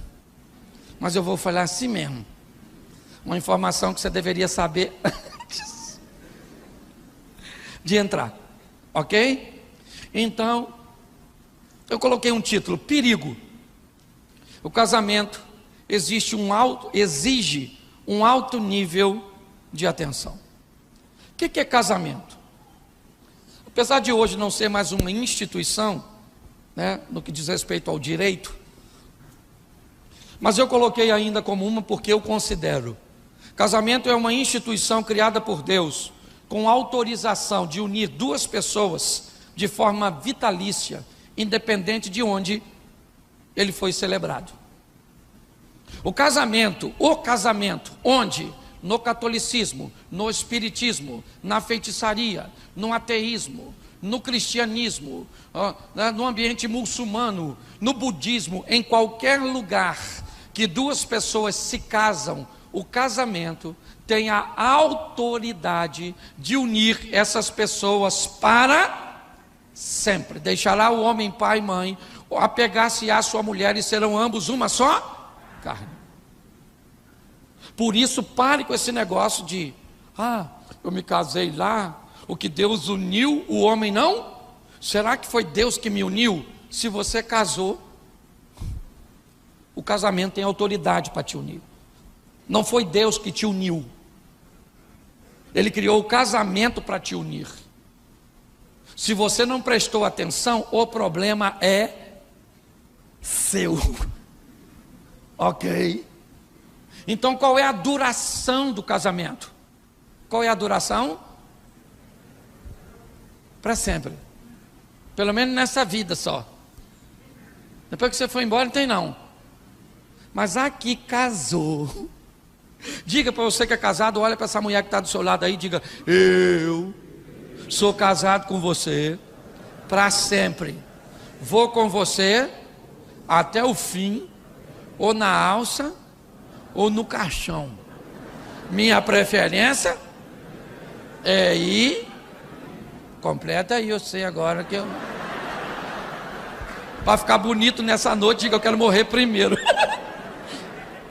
Mas eu vou falar assim mesmo. Uma informação que você deveria saber antes de entrar. Ok? Então, eu coloquei um título: perigo. O casamento exige um alto nível de atenção. O que é casamento? Apesar de hoje não ser mais uma instituição, né, no que diz respeito ao direito, mas eu coloquei ainda como uma porque eu considero. Casamento é uma instituição criada por Deus, com autorização de unir duas pessoas de forma vitalícia, independente de onde ele foi celebrado. O casamento, onde? No catolicismo, no espiritismo, na feitiçaria, no ateísmo, no cristianismo, no ambiente muçulmano, no budismo, em qualquer lugar que duas pessoas se casam, o casamento tem a autoridade de unir essas pessoas para sempre. Deixará o homem pai e mãe, apegar-se à sua mulher e serão ambos uma só carne. Por isso, pare com esse negócio de eu me casei lá, o que Deus uniu, o homem não? Será que foi Deus que me uniu? Se você casou, o casamento tem autoridade para te unir. Não foi Deus que te uniu. Ele criou o casamento para te unir. Se você não prestou atenção, o problema é seu. Ok? Então qual é a duração do casamento? Qual é a duração? Para sempre. Pelo menos nessa vida só. Depois que você for embora, não tem não. Mas aqui casou. Diga para você que é casado, olha para essa mulher que está do seu lado aí, diga: eu sou casado com você para sempre. Vou com você até o fim, ou na alça, ou no caixão. Minha preferência é ir. Completa aí, eu sei agora que eu. Para ficar bonito nessa noite, diga: eu quero morrer primeiro.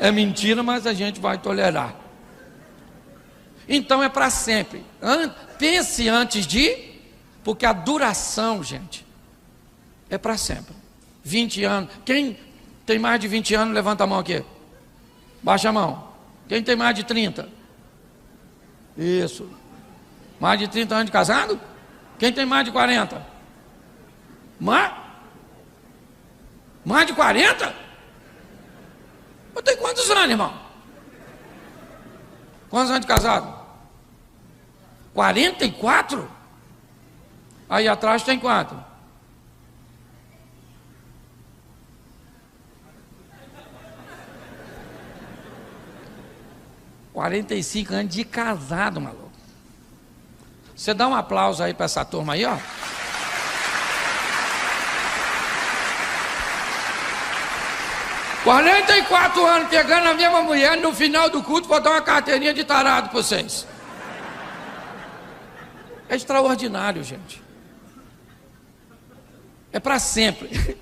É mentira, mas a gente vai tolerar. Então é para sempre. Pense antes de, porque a duração, gente, é para sempre. 20 anos. Quem tem mais de 20 anos, levanta a mão aqui. Baixa a mão. Quem tem mais de 30? Isso. Mais de 30 anos de casado? Quem tem mais de 40? Mais de 40? Eu tenho quantos anos, irmão? Quantos anos de casado? 44? Aí atrás tem quanto? (45 anos de casado, maluco. Você dá um aplauso aí para essa turma aí, ó. (44 anos pegando a mesma mulher, no final do culto vou dar uma carteirinha de tarado para vocês. É extraordinário, gente. É para sempre.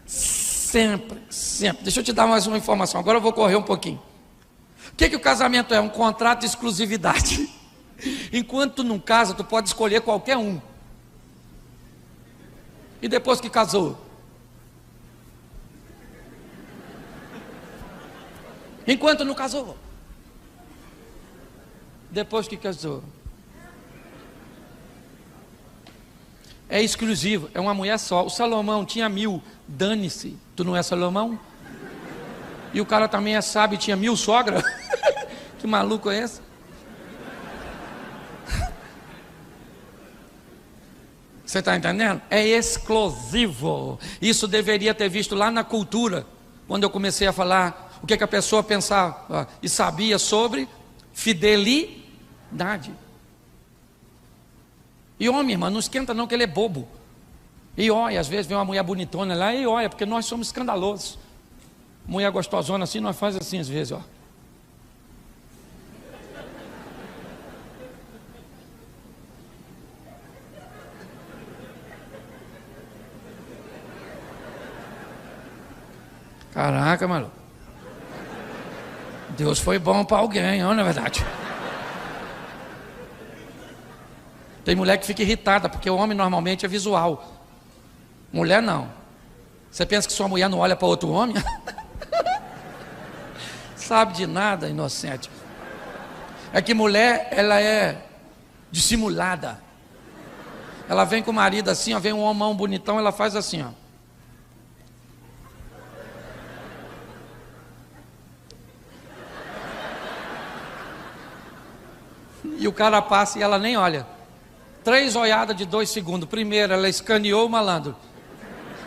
Sempre, sempre. Deixa eu te dar mais uma informação. Agora eu vou correr um pouquinho. O que o casamento é? Um contrato de exclusividade. Enquanto tu não casa, tu pode escolher qualquer um. E depois que casou? Enquanto não casou. depois que casou. É exclusivo, é uma mulher só. O Salomão tinha 1000, dane-se, tu não é Salomão? E o cara também é sábio, tinha 1000 sogras. Que maluco é esse? Você está entendendo? É exclusivo. Isso deveria ter visto lá na cultura, quando eu comecei a falar o que a pessoa pensava e sabia sobre fidelidade. E homem, irmão, não esquenta não, que ele é bobo. E olha, às vezes vem uma mulher bonitona lá e olha, porque nós somos escandalosos. Mulher gostosona assim, nós faz assim às vezes, ó. Caraca, maluco. Deus foi bom para alguém, não é verdade? Tem mulher que fica irritada, porque o homem normalmente é visual. Mulher não. Você pensa que sua mulher não olha para outro homem? Sabe de nada, inocente. É que mulher, ela é dissimulada. Ela vem com o marido assim, ó, vem um homão bonitão, ela faz assim, ó. E o cara passa e ela nem olha. 3 olhadas de 2 segundos. Primeiro, ela escaneou o malandro.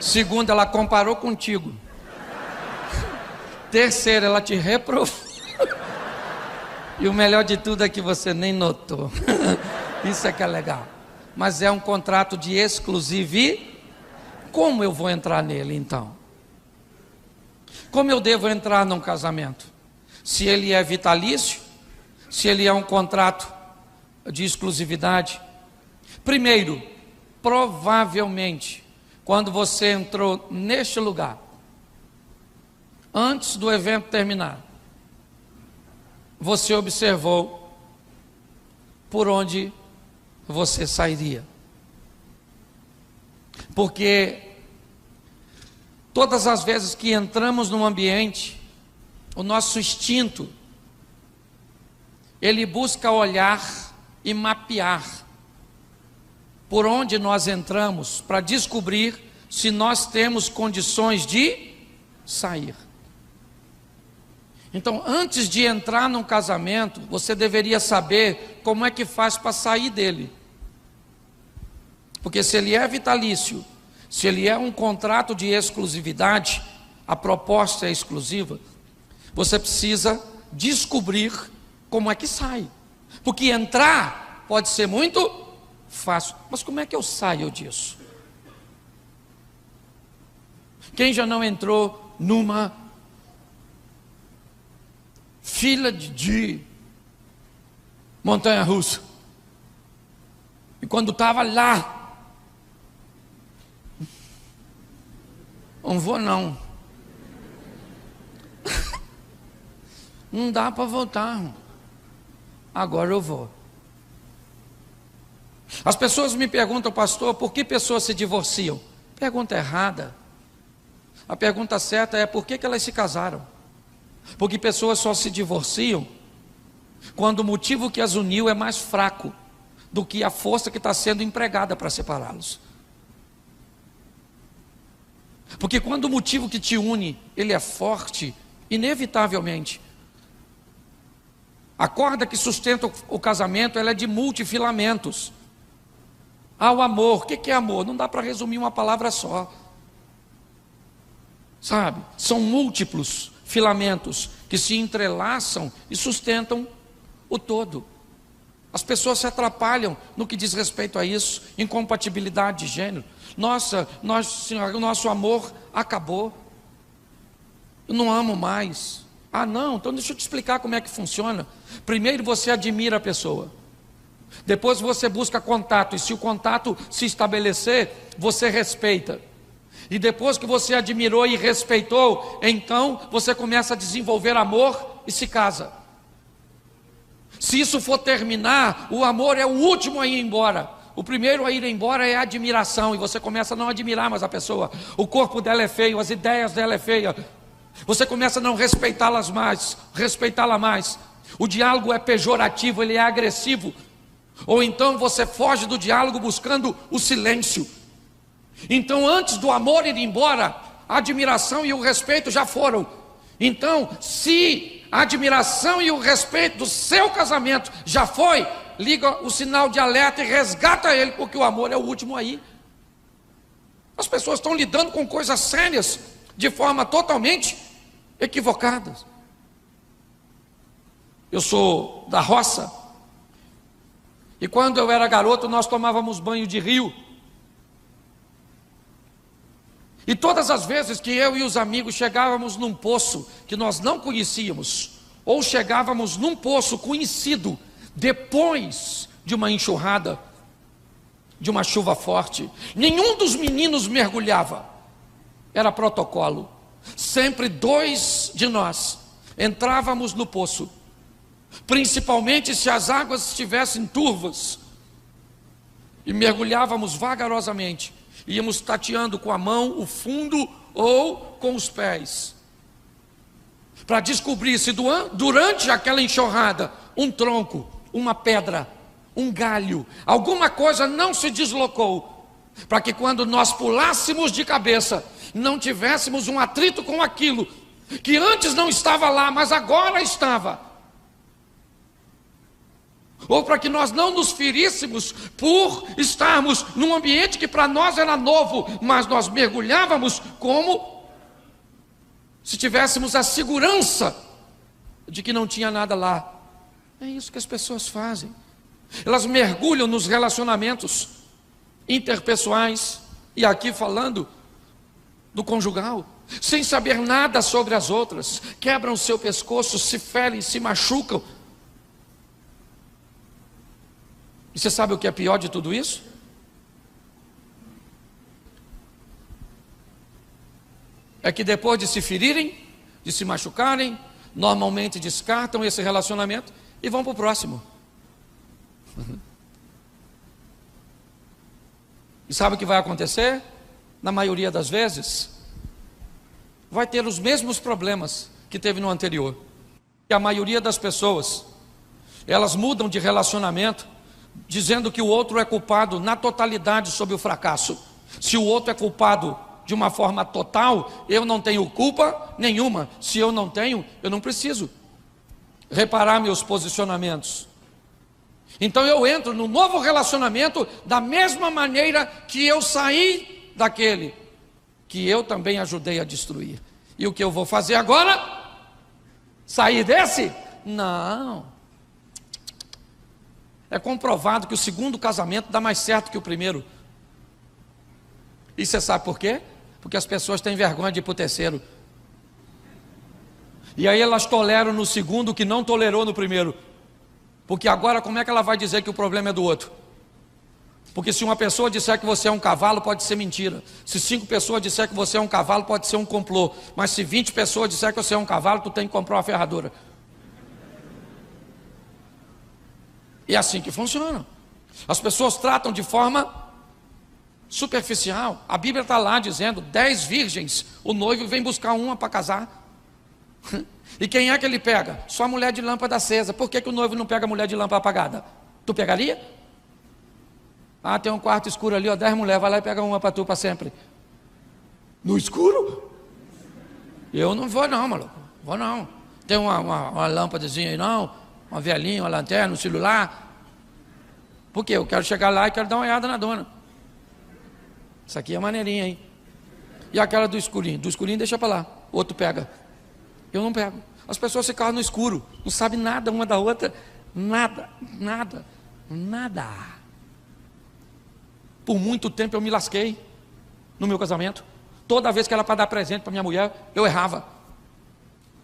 Segundo, ela comparou contigo. Terceiro, ela te reprovou. E o melhor de tudo é que você nem notou. Isso é que é legal. Mas é um contrato de exclusividade. Como eu vou entrar nele então? Como eu devo entrar num casamento? Se ele é vitalício? Se ele é um contrato de exclusividade? Primeiro, provavelmente, quando você entrou neste lugar, antes do evento terminar, você observou por onde você sairia. Porque todas as vezes que entramos num ambiente, o nosso instinto, ele busca olhar e mapear por onde nós entramos para descobrir se nós temos condições de sair. Então, antes de entrar num casamento, você deveria saber como é que faz para sair dele. Porque se ele é vitalício, se ele é um contrato de exclusividade, a proposta é exclusiva, você precisa descobrir como é que sai. Porque entrar pode ser muito fácil, mas como é que eu saio disso? Quem já não entrou numa fila de montanha-russa? E quando estava lá, não vou não. Não dá para voltar. Agora eu vou. As pessoas me perguntam, pastor, por que pessoas se divorciam? Pergunta errada. A pergunta certa é por que elas se casaram? Porque pessoas só se divorciam quando o motivo que as uniu é mais fraco do que a força que está sendo empregada para separá-los. Porque quando o motivo que te une, ele é forte, inevitavelmente, a corda que sustenta o casamento, ela é de multifilamentos. O amor, o que é amor? Não dá para resumir uma palavra só. Sabe? São múltiplos filamentos que se entrelaçam e sustentam o todo. As pessoas se atrapalham no que diz respeito a isso, incompatibilidade de gênero. Nossa, o nosso amor acabou. Eu não amo mais. Não, então deixa eu te explicar como é que funciona. Primeiro você admira a pessoa. Depois você busca contato. E se o contato se estabelecer, você respeita. E depois que você admirou e respeitou, então você começa a desenvolver amor e se casa. Se isso for terminar, o amor é o último a ir embora. O primeiro a ir embora é a admiração. E você começa a não admirar mais a pessoa. O corpo dela é feio, as ideias dela é feia. Você começa a não respeitá-la mais. O diálogo é pejorativo, ele é agressivo. Ou então você foge do diálogo buscando o silêncio. Então, antes do amor ir embora, a admiração e o respeito já foram. Então, se a admiração e o respeito do seu casamento já foi, liga o sinal de alerta e resgata ele, porque o amor é o último aí. As pessoas estão lidando com coisas sérias de forma totalmente equivocada. Eu sou da roça, e quando eu era garoto nós tomávamos banho de rio. E todas as vezes que eu e os amigos chegávamos num poço que nós não conhecíamos, ou chegávamos num poço conhecido, depois de uma enxurrada, de uma chuva forte, nenhum dos meninos mergulhava. Era protocolo. Sempre 2 de nós entrávamos no poço, principalmente se as águas estivessem turvas, e mergulhávamos vagarosamente. Íamos tateando com a mão o fundo ou com os pés, para descobrir se durante aquela enxurrada um tronco, uma pedra, um galho, alguma coisa não se deslocou, para que quando nós pulássemos de cabeça, não tivéssemos um atrito com aquilo que antes não estava lá, mas agora estava. Ou para que nós não nos feríssemos por estarmos num ambiente que para nós era novo, mas nós mergulhávamos como se tivéssemos a segurança de que não tinha nada lá. É isso que as pessoas fazem. Elas mergulham nos relacionamentos interpessoais, e aqui falando do conjugal, sem saber nada sobre as outras, quebram o seu pescoço, se ferem, se machucam. E você sabe o que é pior de tudo isso? É que depois de se ferirem, de se machucarem, normalmente descartam esse relacionamento e vão para o próximo. E sabe o que vai acontecer? Na maioria das vezes, vai ter os mesmos problemas que teve no anterior. E a maioria das pessoas, elas mudam de relacionamento, dizendo que o outro é culpado na totalidade sobre o fracasso. Se o outro é culpado de uma forma total, eu não tenho culpa nenhuma. Se eu não tenho, eu não preciso reparar meus posicionamentos. Então eu entro no novo relacionamento da mesma maneira que eu saí daquele que eu também ajudei a destruir. E o que eu vou fazer agora? Sair desse? Não. É comprovado que o segundo casamento dá mais certo que o primeiro. E você sabe por quê? Porque as pessoas têm vergonha de ir para o terceiro. E aí elas toleram no segundo o que não tolerou no primeiro. Porque agora como é que ela vai dizer que o problema é do outro? Porque se uma pessoa disser que você é um cavalo, pode ser mentira. Se 5 pessoas disser que você é um cavalo, pode ser um complô. Mas se 20 pessoas disser que você é um cavalo, tu tem que comprar uma ferradura. E é assim que funciona. As pessoas tratam de forma superficial. A Bíblia está lá dizendo, 10 virgens, o noivo vem buscar uma para casar. E quem é que ele pega? Só a mulher de lâmpada acesa. Por que o noivo não pega a mulher de lâmpada apagada? Tu pegaria? Ah, tem um quarto escuro ali, ó, 10 mulheres, vai lá e pega uma para tu para sempre. No escuro? Eu não vou não, maluco. Vou não. Tem uma lâmpadazinha aí não? Uma velhinha, uma lanterna, um celular. Por quê? Eu quero chegar lá e quero dar uma olhada na dona. Isso aqui é maneirinha, hein? E aquela do escurinho? Do escurinho deixa para lá. Outro pega. Eu não pego. As pessoas ficam no escuro. Não sabem nada uma da outra. Nada. Por muito tempo eu me lasquei no meu casamento. Toda vez que era para dar presente para minha mulher, eu errava.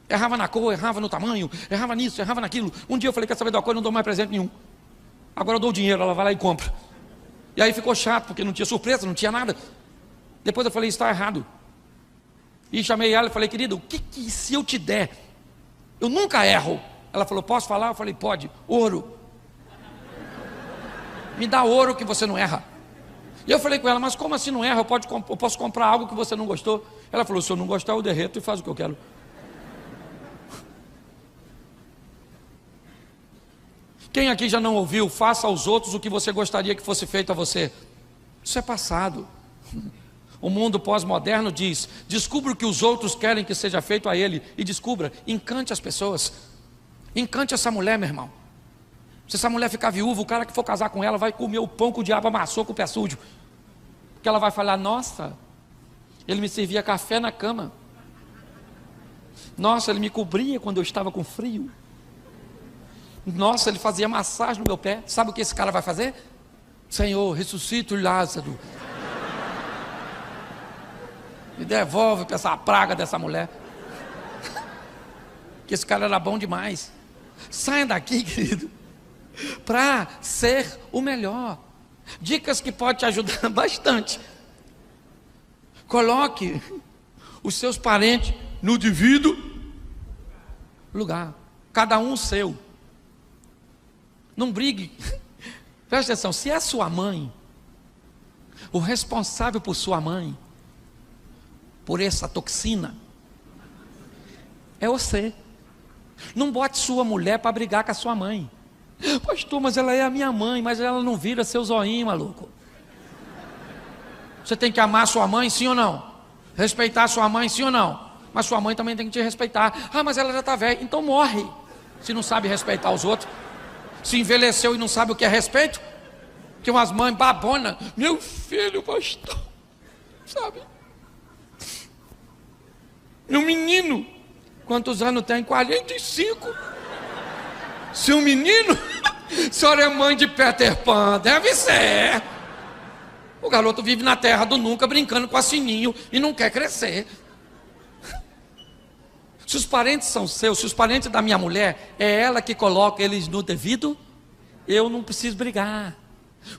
Errava na cor, errava no tamanho, errava nisso, errava naquilo. Um dia eu falei, quer saber de uma coisa, não dou mais presente nenhum. Agora eu dou o dinheiro, ela vai lá e compra. E aí ficou chato, porque não tinha surpresa, não tinha nada. Depois eu falei, isso está errado. E chamei ela e falei, querida, o que se eu te der? Eu nunca erro. Ela falou, posso falar? Eu falei, pode. Ouro. Me dá ouro que você não erra. E eu falei com ela, mas como assim não erra? Eu posso comprar algo que você não gostou? Ela falou, se eu não gostar eu derreto e faço o que eu quero. Quem aqui já não ouviu, faça aos outros o que você gostaria que fosse feito a você? Isso é passado. O mundo pós-moderno diz: descubra o que os outros querem que seja feito a ele. E descubra, encante as pessoas. Encante essa mulher, meu irmão. Se essa mulher ficar viúva, o cara que for casar com ela vai comer o pão que o diabo amassou com o pé sujo. Porque ela vai falar: nossa, ele me servia café na cama. Nossa, ele me cobria quando eu estava com frio. Nossa, ele fazia massagem no meu pé. Sabe o que esse cara vai fazer? Senhor, ressuscita o Lázaro. Me devolve para essa praga dessa mulher. Que esse cara era bom demais. Saia daqui, querido, para ser o melhor. Dicas que podem te ajudar bastante. Coloque os seus parentes no devido lugar. Cada um o seu. Não brigue. Presta atenção, se é sua mãe, o responsável por sua mãe, por essa toxina, é você. Não bote sua mulher para brigar com a sua mãe. Pastor, mas ela é a minha mãe, mas ela não vira seu zoinho, maluco. Você tem que amar sua mãe, sim ou não? Respeitar sua mãe, sim ou não? Mas sua mãe também tem que te respeitar. Ah, mas ela já está velha, então morre. Se não sabe respeitar os outros. Se envelheceu e não sabe o que é respeito. Que umas mães babona. Meu filho, pastor, sabe? Meu menino, quantos anos tem? 45. Seu menino, a senhora é mãe de Peter Pan, deve ser. O garoto vive na terra do nunca, brincando com a sininho e não quer crescer. Se os parentes são seus, se os parentes da minha mulher, é ela que coloca eles no devido, eu não preciso brigar.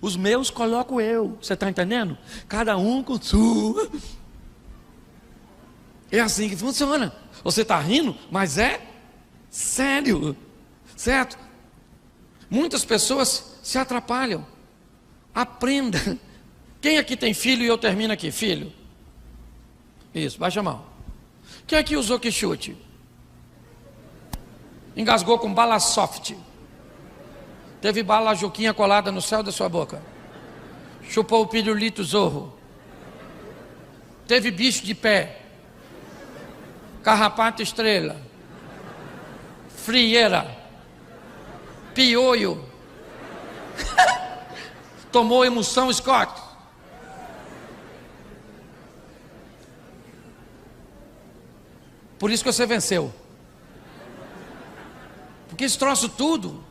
Os meus coloco eu, você está entendendo? Cada um com sua. É assim que funciona. Você está rindo, mas é sério, certo? Muitas pessoas se atrapalham. Aprenda. Quem aqui tem filho e eu termino aqui? Filho? Isso, baixa a mão. Quem aqui usou que chute? Engasgou com bala soft. Teve bala juquinha colada no céu da sua boca. Chupou o pirulito zorro. Teve bicho de pé. Carrapato estrela. Frieira. Piolho. Tomou emoção Scott. Por isso que você venceu. Porque esse troço tudo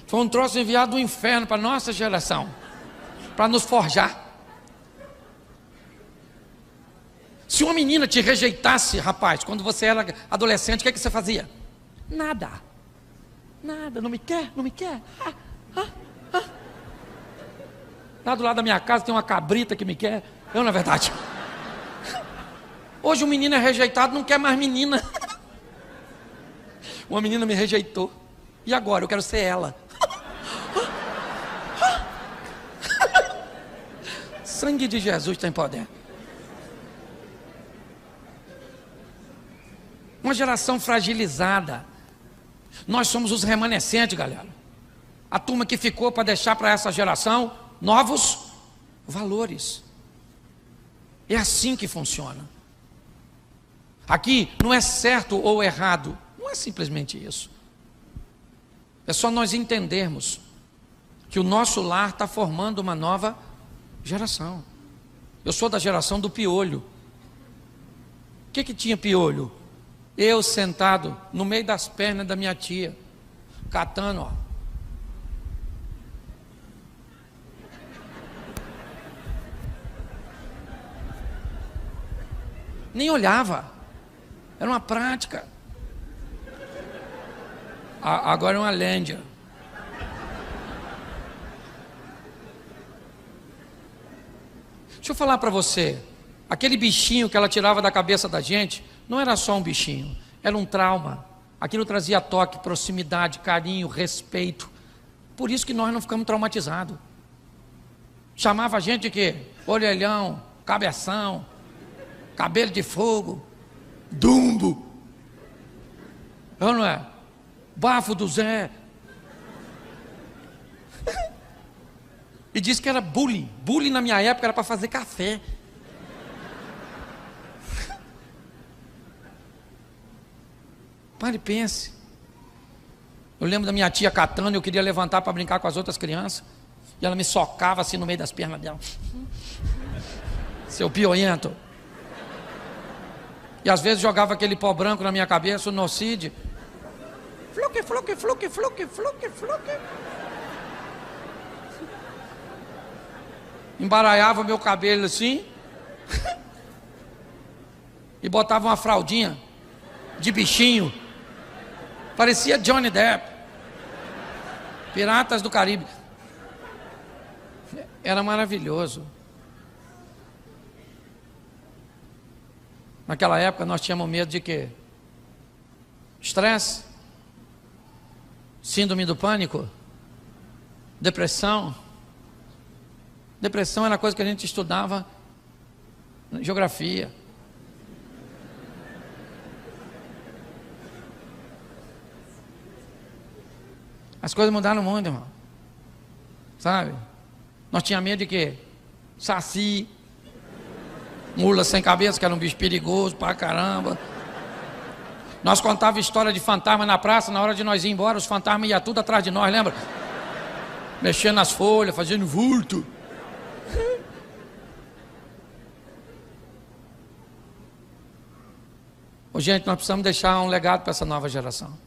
foi um troço enviado do inferno para a nossa geração, para nos forjar. Se uma menina te rejeitasse, rapaz, quando você era adolescente, o que você fazia? Nada. Nada, não me quer, não me quer. Lá do lado da minha casa tem uma cabrita que me quer. Eu, na verdade. Hoje o menino é rejeitado, não quer mais menina. Uma menina me rejeitou. E agora? Eu quero ser ela. Sangue de Jesus tem poder. Uma geração fragilizada. Nós somos os remanescentes, galera. A turma que ficou para deixar para essa geração novos valores. É assim que funciona. Aqui não é certo ou errado. Não é simplesmente isso. É só nós entendermos que o nosso lar está formando uma nova geração. Eu sou da geração do piolho. O que tinha piolho? Eu sentado no meio das pernas da minha tia, catando, ó. Nem olhava. Era uma prática. Agora é uma lenda. Deixa eu falar para você. Aquele bichinho que ela tirava da cabeça da gente, não era só um bichinho, era um trauma. Aquilo trazia toque, proximidade, carinho, respeito. Por isso que nós não ficamos traumatizados. Chamava a gente de quê? Orelhão, cabeção, cabelo de fogo, dumbo. Ou não é? bafo do Zé. E disse que era bullying. Bullying na minha época era para fazer café. Pare e pense. Eu lembro da minha tia catando, eu queria levantar para brincar com as outras crianças. E ela me socava assim no meio das pernas dela. Seu pioento. E às vezes jogava aquele pó branco na minha cabeça, o nocide. Fluque, fluque, fluque, fluque, fluque, fluque. Embaralhava o meu cabelo assim. E botava uma fraldinha de bichinho. Parecia Johnny Depp. Piratas do Caribe. Era maravilhoso. Naquela época nós tínhamos medo de quê? Estresse, síndrome do pânico, depressão. Depressão era coisa que a gente estudava em geografia. As coisas mudaram muito, irmão. Sabe? Nós tínhamos medo de quê? Saci, mula sem cabeça, que era um bicho perigoso pra caramba. Nós contávamos história de fantasma na praça, na hora de nós ir embora, os fantasmas iam tudo atrás de nós, lembra? Mexendo nas folhas, fazendo vulto. Ô, gente, nós precisamos deixar um legado para essa nova geração.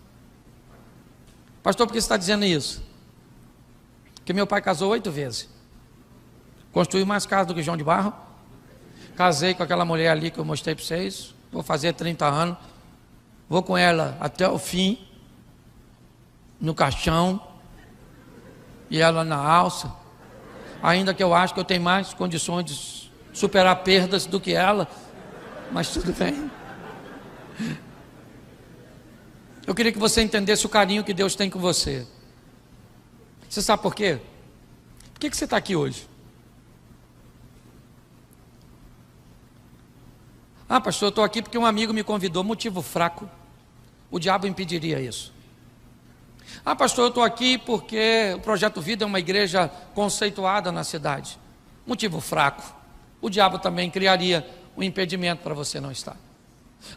Pastor, por que você está dizendo isso? Porque meu pai casou 8 vezes. Construiu mais casa do que João de Barro. Casei com aquela mulher ali que eu mostrei para vocês. Vou fazer 30 anos. Vou com ela até o fim. No caixão. E ela na alça. Ainda que eu acho que eu tenho mais condições de superar perdas do que ela. Mas tudo bem. Eu queria que você entendesse o carinho que Deus tem com você. Você sabe por quê? Por que você está aqui hoje? Ah, pastor, eu estou aqui porque um amigo me convidou. Motivo fraco. O diabo impediria isso. Ah, pastor, eu estou aqui porque o Projeto Vida é uma igreja conceituada na cidade. Motivo fraco. O diabo também criaria um impedimento para você não estar.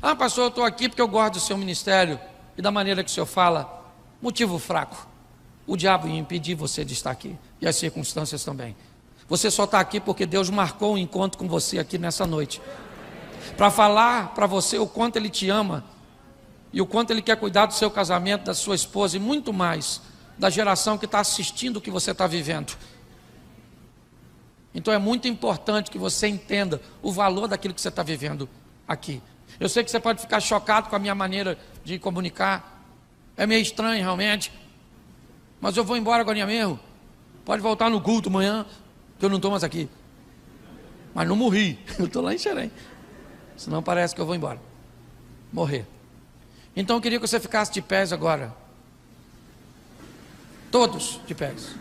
Ah, pastor, eu estou aqui porque eu gosto do seu ministério e da maneira que o senhor fala. Motivo fraco. O diabo ia impedir você de estar aqui. E as circunstâncias também. Você só está aqui porque Deus marcou um encontro com você aqui nessa noite. Para falar para você o quanto Ele te ama. E o quanto Ele quer cuidar do seu casamento, da sua esposa. E muito mais da geração que está assistindo o que você está vivendo. Então é muito importante que você entenda o valor daquilo que você está vivendo aqui. Eu sei que você pode ficar chocado com a minha maneira de comunicar. É meio estranho realmente. Mas eu vou embora agora mesmo. Pode voltar no culto amanhã, que eu não estou mais aqui. Mas não morri. Eu estou lá em Xerém. Senão parece que eu vou embora. Morrer. Então eu queria que você ficasse de pés agora. Todos de pés.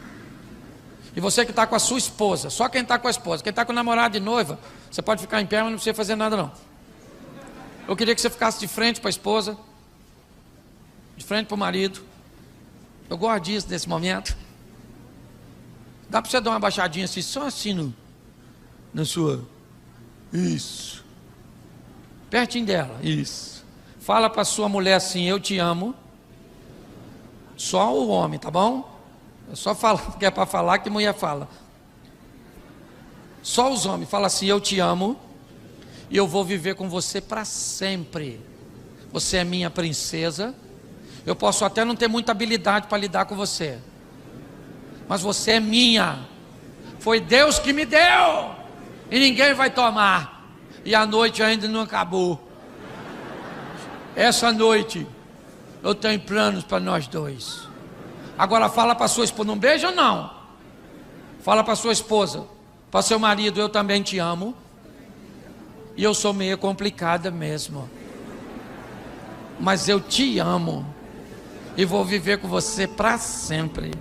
E você que está com a sua esposa. Só quem está com a esposa. Quem está com o namorado de noiva. Você pode ficar em pé, mas não precisa fazer nada não. Eu queria que você ficasse de frente para a esposa. De frente para o marido. Eu gosto disso, nesse momento. Dá para você dar uma baixadinha assim, só assim na sua. Isso. Pertinho dela, isso. Fala para sua mulher assim, eu te amo. Só o homem, tá bom? É só falar, porque é para falar que mulher fala. Só os homens, fala assim, eu te amo. E eu vou viver com você para sempre. Você é minha princesa. Eu posso até não ter muita habilidade para lidar com você. Mas você é minha. Foi Deus que me deu. E ninguém vai tomar. E a noite ainda não acabou. Essa noite eu tenho planos para nós dois. Agora fala para sua esposa, não beija não. Fala para sua esposa, para seu marido, eu também te amo. E eu sou meio complicada mesmo. Mas eu te amo. E vou viver com você para sempre.